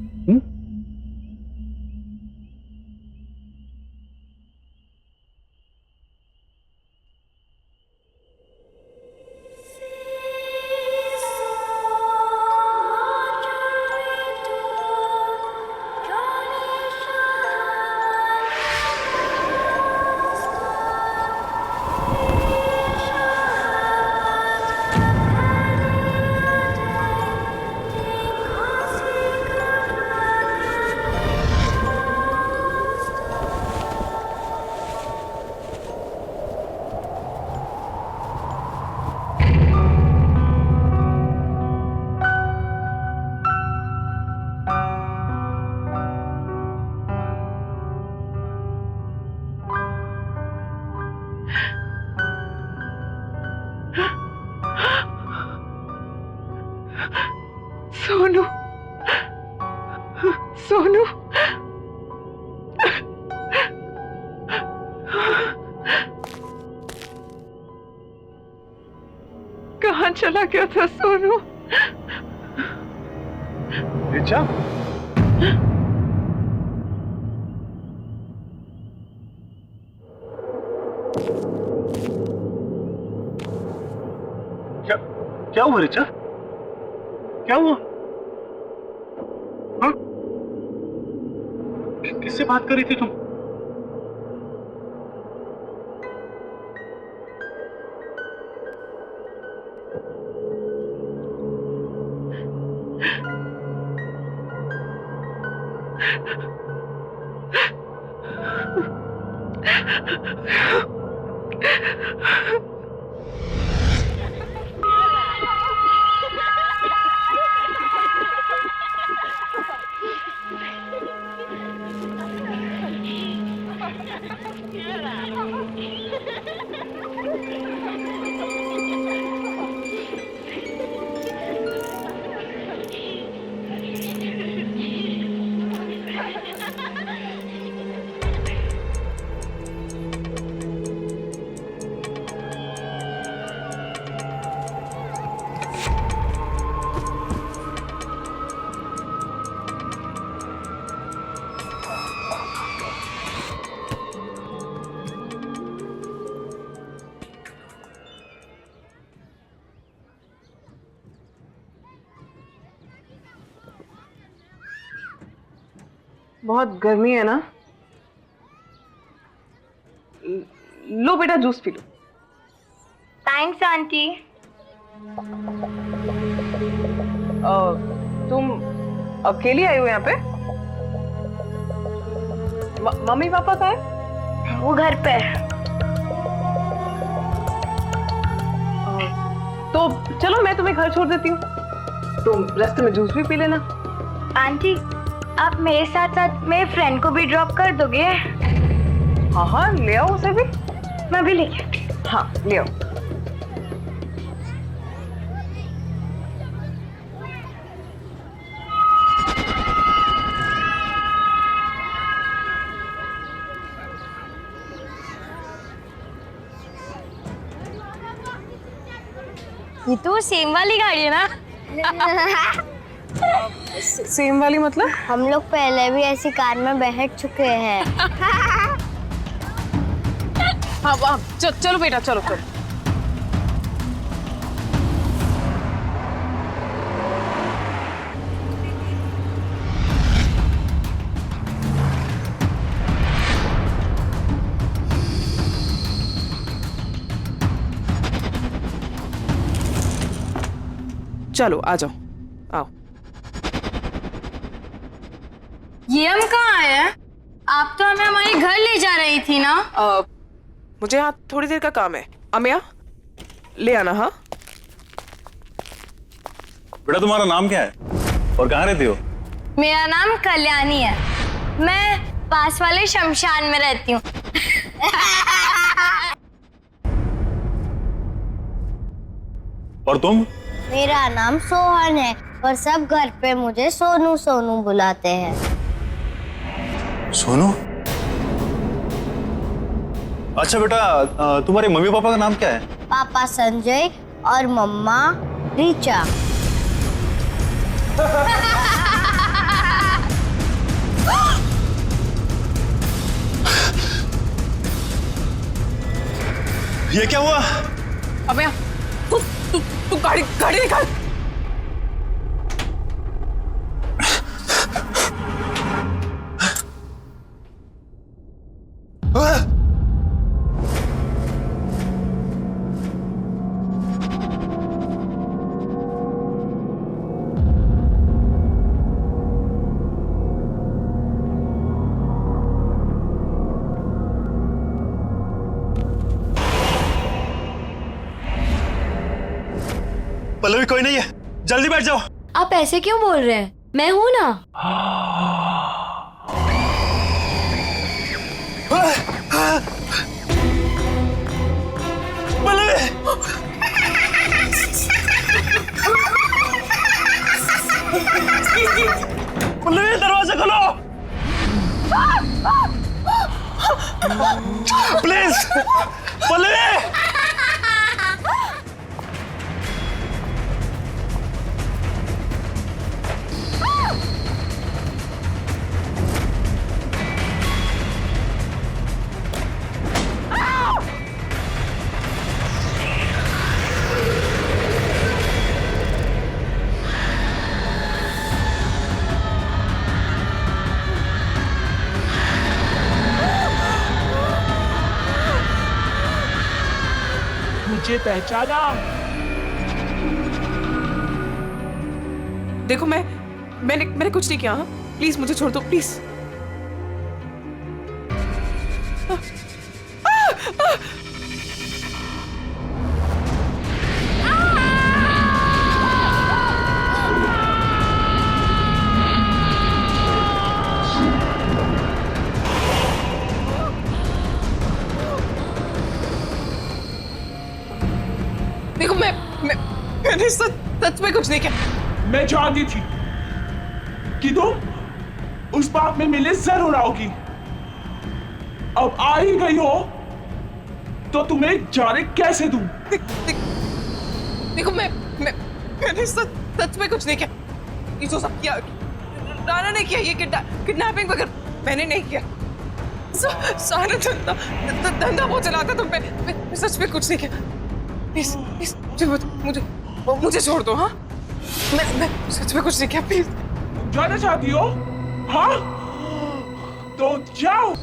सोनू, सोनू, कहाँ चला गया था सोनू? ऋचा, क्या हुआ रिचा? क्या हुआ? हाँ? किससे बात कर रही थी तुम? बहुत गर्मी है ना? लो बेटा जूस पी लो। Thanks aunty. तुम अकेली आई हो यहाँ पे? मम्मी पापा कहाँ है? वो घर पे। तो चलो मैं तुम्हें घर छोड़ देती हूँ, तुम रास्ते में जूस भी पी लेना। आंटी आप मेरे साथ साथ मेरे फ्रेंड को भी ड्रॉप कर दोगे? हाँ हाँ ले आओ उसे भी। मैं भी लेके आती हूँ। हाँ ले आओ। ये तो सेम वाली गाड़ी है ना? सेम वाली मतलब? हम लोग पहले भी ऐसी कार में बैठ चुके हैं। हाँ चलो बेटा चलो चलो। चलो आ जाओ, आओ। ये हम कहाँ आए हैं? आप तो हमें हमारे घर ले जा रही थी ना? मुझे यहाँ थोड़ी देर का काम है। अमिया ले आना। हाँ बेटा तुम्हारा नाम क्या है और कहाँ रहती हो? मेरा नाम कल्याणी है, मैं पास वाले शमशान में रहती हूँ। और तुम? मेरा नाम सोहन है और सब घर पे मुझे सोनू सोनू बुलाते हैं। सोनू? अच्छा बेटा तुम्हारे मम्मी पापा का नाम क्या है? पापा संजय और मम्मा रीचा। ये क्या हुआ? अमिया तू गाड़ी निकाल। पल्लवी कोई नहीं है, जल्दी बैठ जाओ। आप ऐसे क्यों बोल रहे हैं? मैं हूं ना। पल्लवी! पल्लवी दरवाजा खोलो प्लीज। पल्लवी! मुझे पहचाना? देखो मैंने कुछ नहीं किया। प्लीज मुझे छोड़ दो प्लीज। देखो मैंने सच में कुछ नहीं किया। मैं जानती थी कि तुम उस बात में मिले जरूर आओगी। अब आ ही गई हो तो तुम्हें जाने कैसे दूं? देखो मैंने सच में कुछ नहीं किया। ये जो सब किया राना ने किया, ये किडनैपिंग वगैरह मैंने नहीं किया। सारा धंधा वो चलाता तुम पे। मैं सच में कुछ नहीं किया। प्लीज मुझे छोड़ दो। हाँ मैं सच में कुछ नहीं किया। प्लीज जाना चाहती हो? हाँ तो जाओ।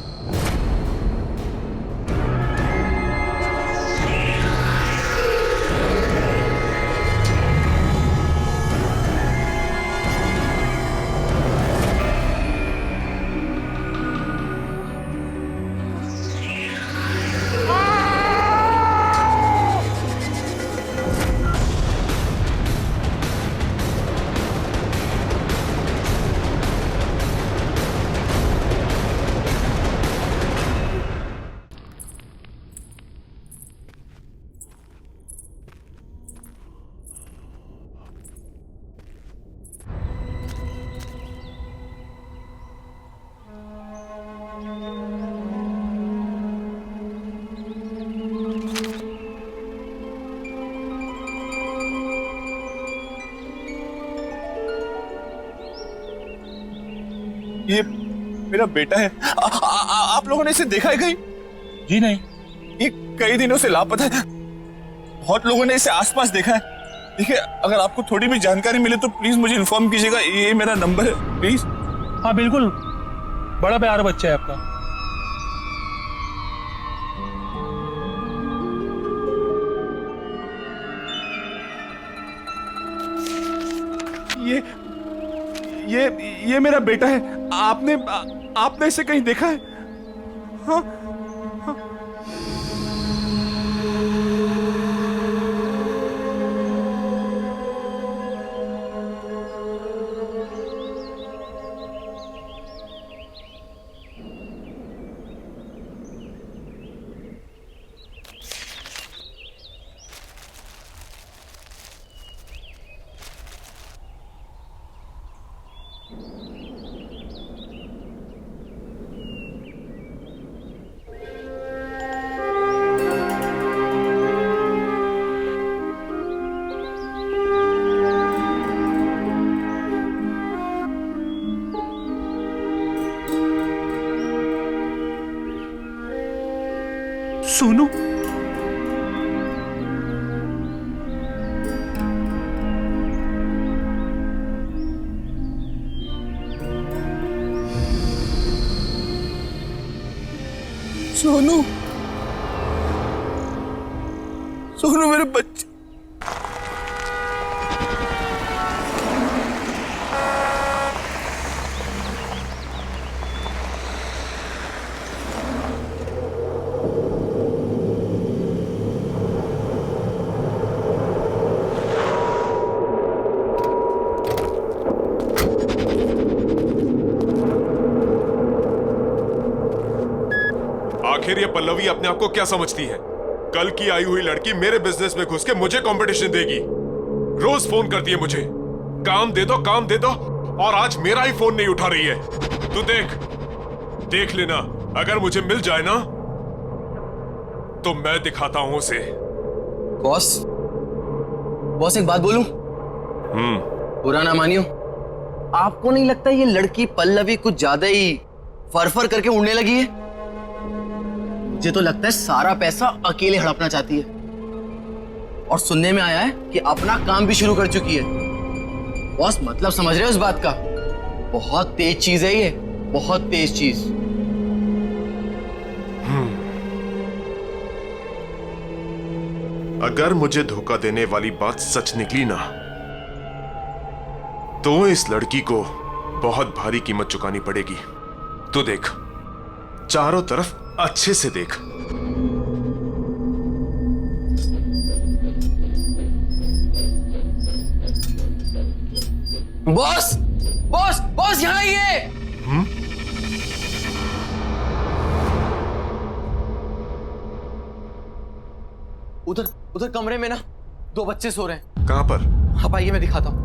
ये मेरा बेटा है। आप लोगों ने इसे देखा है कहीं? जी नहीं। ये कई दिनों से लापता है। बहुत लोगों ने इसे आसपास देखा है। देखिए, अगर आपको थोड़ी भी जानकारी मिले तो प्लीज मुझे इन्फॉर्म कीजिएगा। ये मेरा नंबर है, प्लीज। हाँ बिल्कुल, बड़ा प्यारा बच्चा है आपका। ये मेरा बेटा है। आपने इसे कहीं देखा है? हाँ? हाँ। सोनू, सोनू, सोनू मेरे बच्चे। आखिर ये पल्लवी अपने आप को क्या समझती है? कल की आई हुई लड़की मेरे बिजनेस में घुस के मुझे कंपटीशन देगी। रोज फोन करती है मुझे, काम दे दो काम दे दो, और आज मेरा ही फोन नहीं उठा रही है। तू देख लेना, अगर मुझे मिल जाए ना तो मैं दिखाता हूं उसे। बॉस एक बात बोलूं? बुरा ना मानियो, आपको नहीं लगता ये लड़की पल्लवी कुछ ज्यादा ही फर करके उड़ने लगी है? मुझे तो लगता है सारा पैसा अकेले हड़पना चाहती है, और सुनने में आया है कि अपना काम भी शुरू कर चुकी है। बॉस मतलब समझ रहे हो इस बात का? बहुत तेज चीज है ये, बहुत तेज चीज। अगर मुझे धोखा देने वाली बात सच निकली ना, तो इस लड़की को बहुत भारी कीमत चुकानी पड़ेगी। तू देख, चारों तरफ अच्छे से देख। बॉस बॉस बॉस, यहाँ आइए। उधर उधर कमरे में ना 2 बच्चे सो रहे हैं। कहां पर? आप आइए, मैं दिखाता हूं।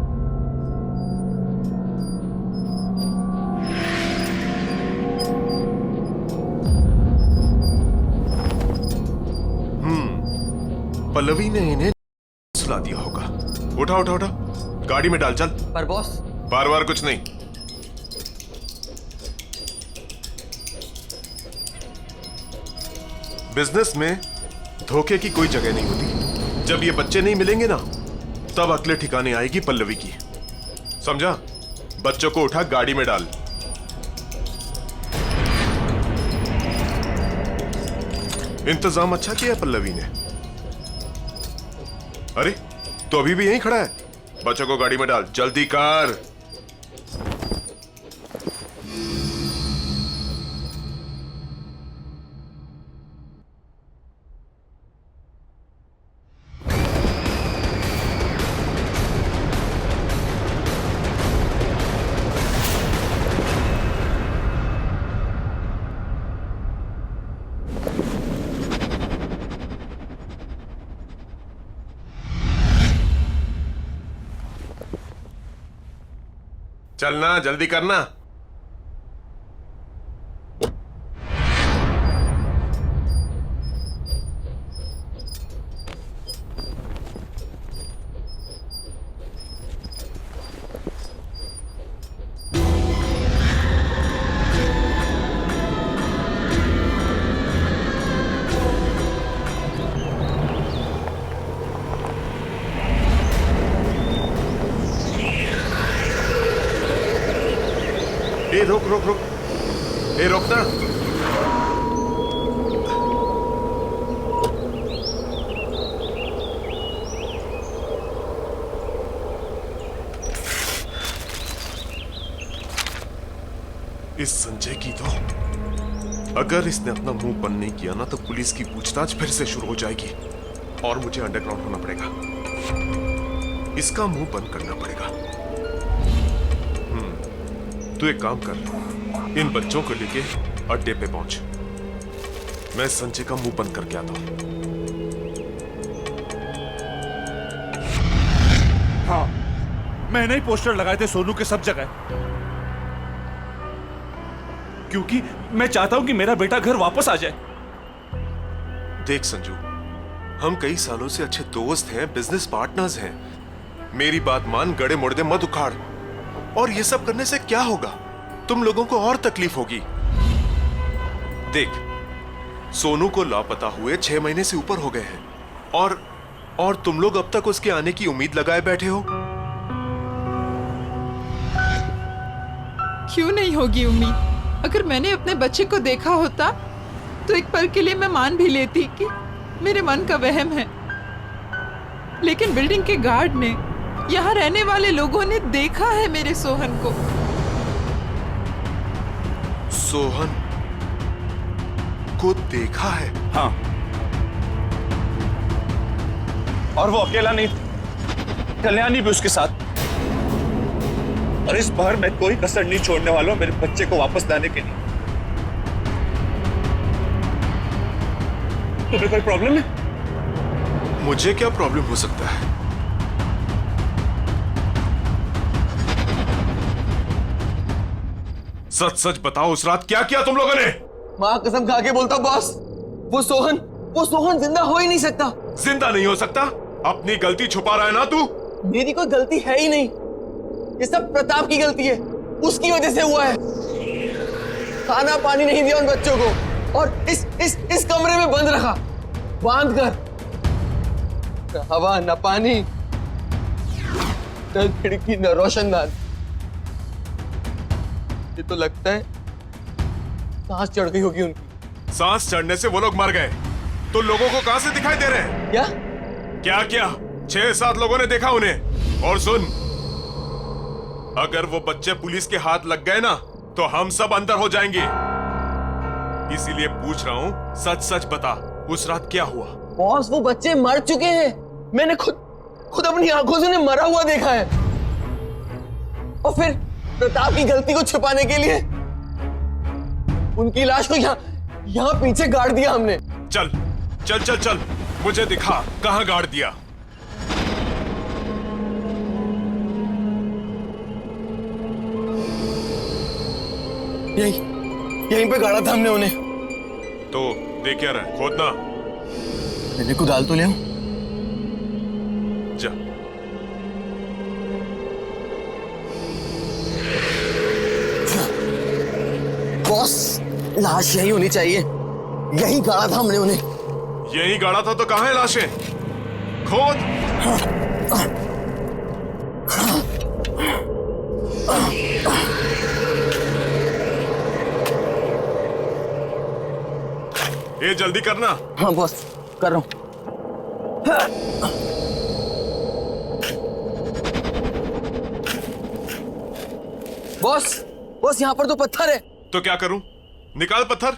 पल्लवी ने इन्हें सुला दिया होगा। उठा उठा उठा, गाड़ी में डाल, चल। पर बॉस, बार बार कुछ नहीं। बिजनेस में धोखे की कोई जगह नहीं होती। जब ये बच्चे नहीं मिलेंगे ना, तब अगले ठिकाने आएगी पल्लवी की। समझा? बच्चों को उठा, गाड़ी में डाल। इंतजाम अच्छा किया पल्लवी ने। अरे, तो अभी भी यहीं खड़ा है? बच्चों को गाड़ी में डाल, जल्दी कर। चलना, जल्दी करना। ए, रोक रोक रोक। ए, रोकना। इस संजय की तो, अगर इसने अपना मुंह बंद नहीं किया ना, तो पुलिस की पूछताछ फिर से शुरू हो जाएगी और मुझे अंडरग्राउंड होना पड़ेगा। इसका मुंह बंद करना पड़ेगा। तू एक काम कर, इन बच्चों को लेके अड्डे पे पहुंच। मैं संजय का मुंह बंद करके आता हूं। हाँ, मैंने ही पोस्टर लगाए थे सोनू के सब जगह, क्योंकि मैं चाहता हूं कि मेरा बेटा घर वापस आ जाए। देख संजू, हम कई सालों से अच्छे दोस्त हैं, बिजनेस पार्टनर्स हैं। मेरी बात मान, गड़े मुड़दे मत उखाड़। और ये सब करने से क्या होगा? तुम लोगों को और तकलीफ होगी। देख, सोनू को लापता हुए 6 महीने से ऊपर हो गए हैं और तुम लोग अब तक उसके आने की उम्मीद लगाए बैठे हो। क्यों नहीं होगी उम्मीद? अगर मैंने अपने बच्चे को देखा होता तो एक पल के लिए मैं मान भी लेती कि मेरे मन का वहम है। लेकिन बिल्डिंग के गार्ड ने, यहाँ रहने वाले लोगों ने देखा है मेरे सोहन को। सोहन को देखा है? हाँ, और वो अकेला नहीं, कल्याणी भी उसके साथ। और इस बार मैं कोई कसर नहीं छोड़ने वाला हूं मेरे बच्चे को वापस लाने के लिए। तुम्हें कोई प्रॉब्लम है? मुझे क्या प्रॉब्लम हो सकता है? सच सच बताओ, उस रात क्या किया तुम लोगों ने? मां कसम खा के बोलता बॉस, वो सोहन जिंदा हो ही नहीं सकता। जिंदा नहीं हो सकता? अपनी गलती छुपा रहा है ना तू? मेरी कोई गलती है ही नहीं, ये सब प्रताप की गलती है। उसकी वजह से हुआ है। खाना पानी नहीं दिया उन बच्चों को और इस कमरे में बंद रखा, बांध कर। न हवा न पानी, न खिड़की न रोशनदान। ये तो लगता है सांस चढ़ गई होगी उनकी। सांस चढ़ने से वो लोग मर गए, तो लोगों को कहां से दिखाई दे रहे हैं? क्या क्या क्या? 6-7 लोगों ने देखा उन्हें। और सुन, अगर वो बच्चे पुलिस के हाथ लग गए ना तो हम सब अंदर हो जाएंगे। इसीलिए पूछ रहा हूँ, सच सच बता, उस रात क्या हुआ? बॉस, वो बच्चे मर चुके हैं। मैंने खुद अपनी आंखों से उन्हें मरा हुआ देखा है। और फिर प्रताप की गलती को छुपाने के लिए उनकी लाश को यहाँ पीछे गाड़ दिया हमने। चल चल चल चल, मुझे दिखा कहाँ गाड़ दिया। यहीं पे गाड़ा था हमने उन्हें। तो देख क्या रहा है? खोदना। मैंने कुदाल तो ले आऊं। जा। बॉस, लाश यही होनी चाहिए। यही गाड़ा था हमने उन्हें। यही गाड़ा था तो कहाँ है लाशें? खोद। ये जल्दी करना। हाँ बॉस, कर रहा हूं। बॉस यहाँ पर तो पत्थर है। तो क्या करूं? निकाल पत्थर।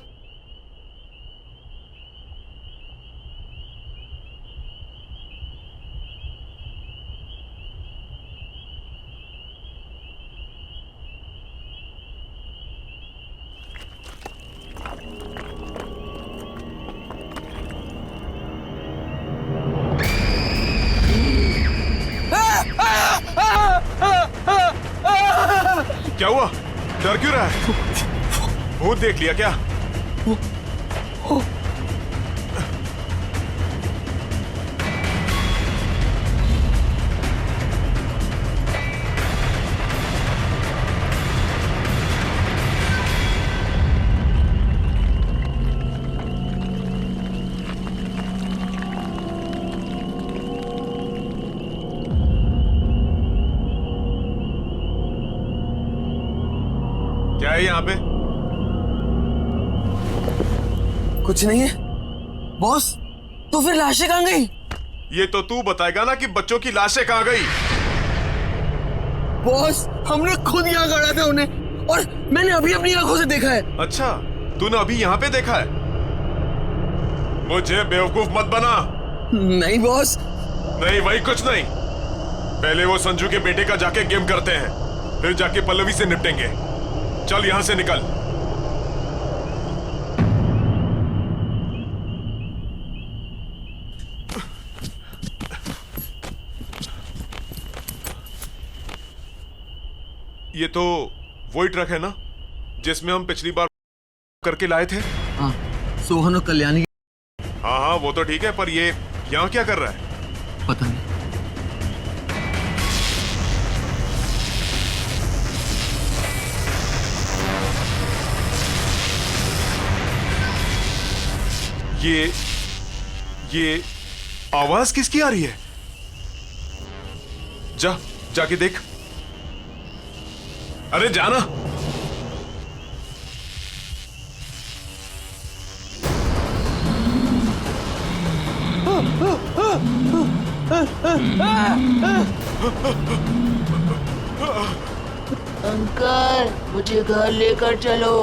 क्या हुआ? डर क्यों रहा है? भूत देख लिया क्या? क्या है यहाँ पे? कुछ नहीं है बॉस। तो फिर लाशें कहाँ गई? ये तो तू बताएगा ना कि बच्चों की लाशें कहाँ गई। बॉस, हमने खुद यहाँ गाड़ा था उन्हें और मैंने अभी अपनी आंखों से देखा है। अच्छा, तूने अभी यहाँ पे देखा है? मुझे बेवकूफ मत बना। नहीं बॉस। नहीं, वही कुछ नहीं। पहले वो संजू के बेटे का जाके गेम करते हैं, फिर जाके पल्लवी से निपटेंगे। चल यहां से निकल। ये तो वही ट्रक है ना जिसमें हम पिछली बार करके लाए थे? हाँ, सोहन और कल्याणी। हाँ हाँ, वो तो ठीक है, पर ये यहाँ क्या कर रहा है? पता नहीं। ये आवाज किसकी आ रही है? जाके देख। अरे जाना। अंकल, मुझे घर लेकर चलो,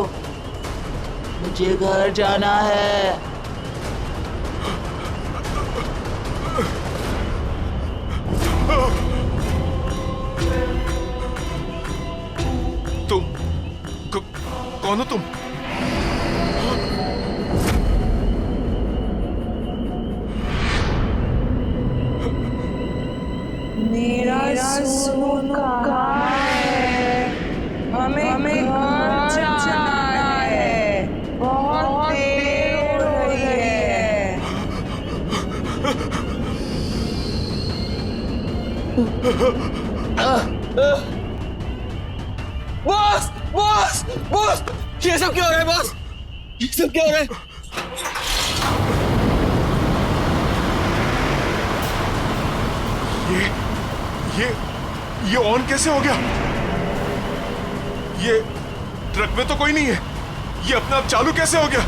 मुझे घर जाना है। तुम कौन हो तुम? मेरा सोनू कहाँ है? हमें घर जाना है, बहुत देर हो रही है। बॉस, बॉस, बॉस, ये सब क्या हो रहा है बॉस? ये सब क्या हो रहा है? ये ऑन कैसे हो गया? ये ट्रक में तो कोई नहीं है, ये अपने आप चालू कैसे हो गया?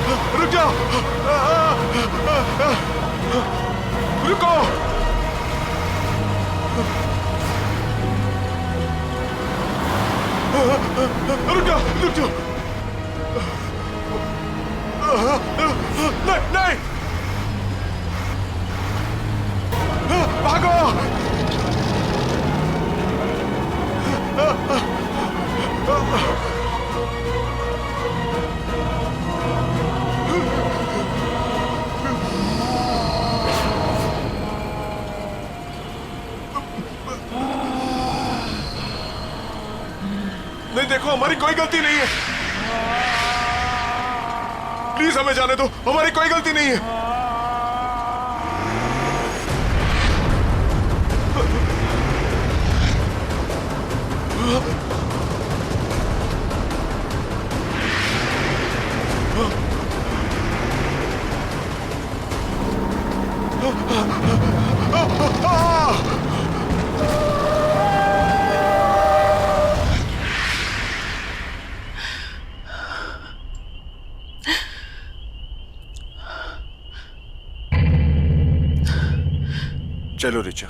रुक जाओ, रुको, रुक जाओ, रुक जाओ, नहीं नहीं, भागो। नहीं, देखो, हमारी कोई गलती नहीं है, प्लीज हमें जाने दो, हमारी कोई गलती नहीं है। चलो रिचा।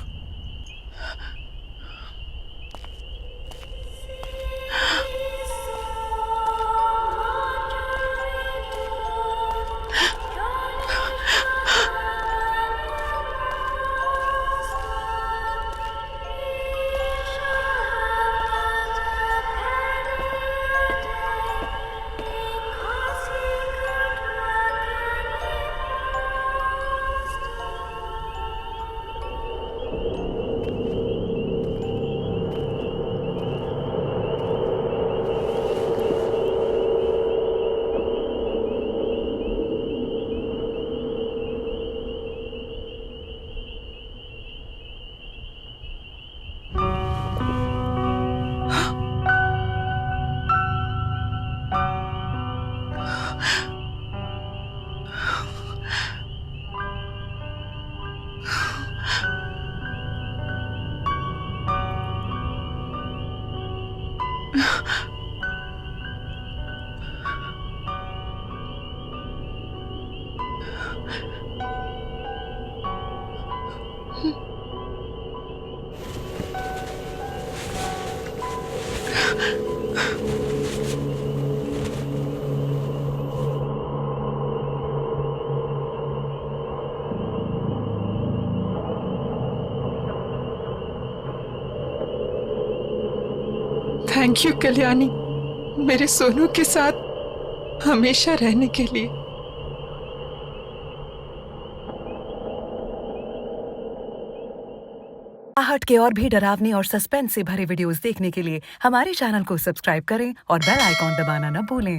थैंक यू कल्याणी, मेरे सोनू के साथ हमेशा रहने के लिए। आहट के और भी डरावनी और सस्पेंस से भरे वीडियोस देखने के लिए हमारे चैनल को सब्सक्राइब करें और बेल आइकॉन दबाना न भूलें।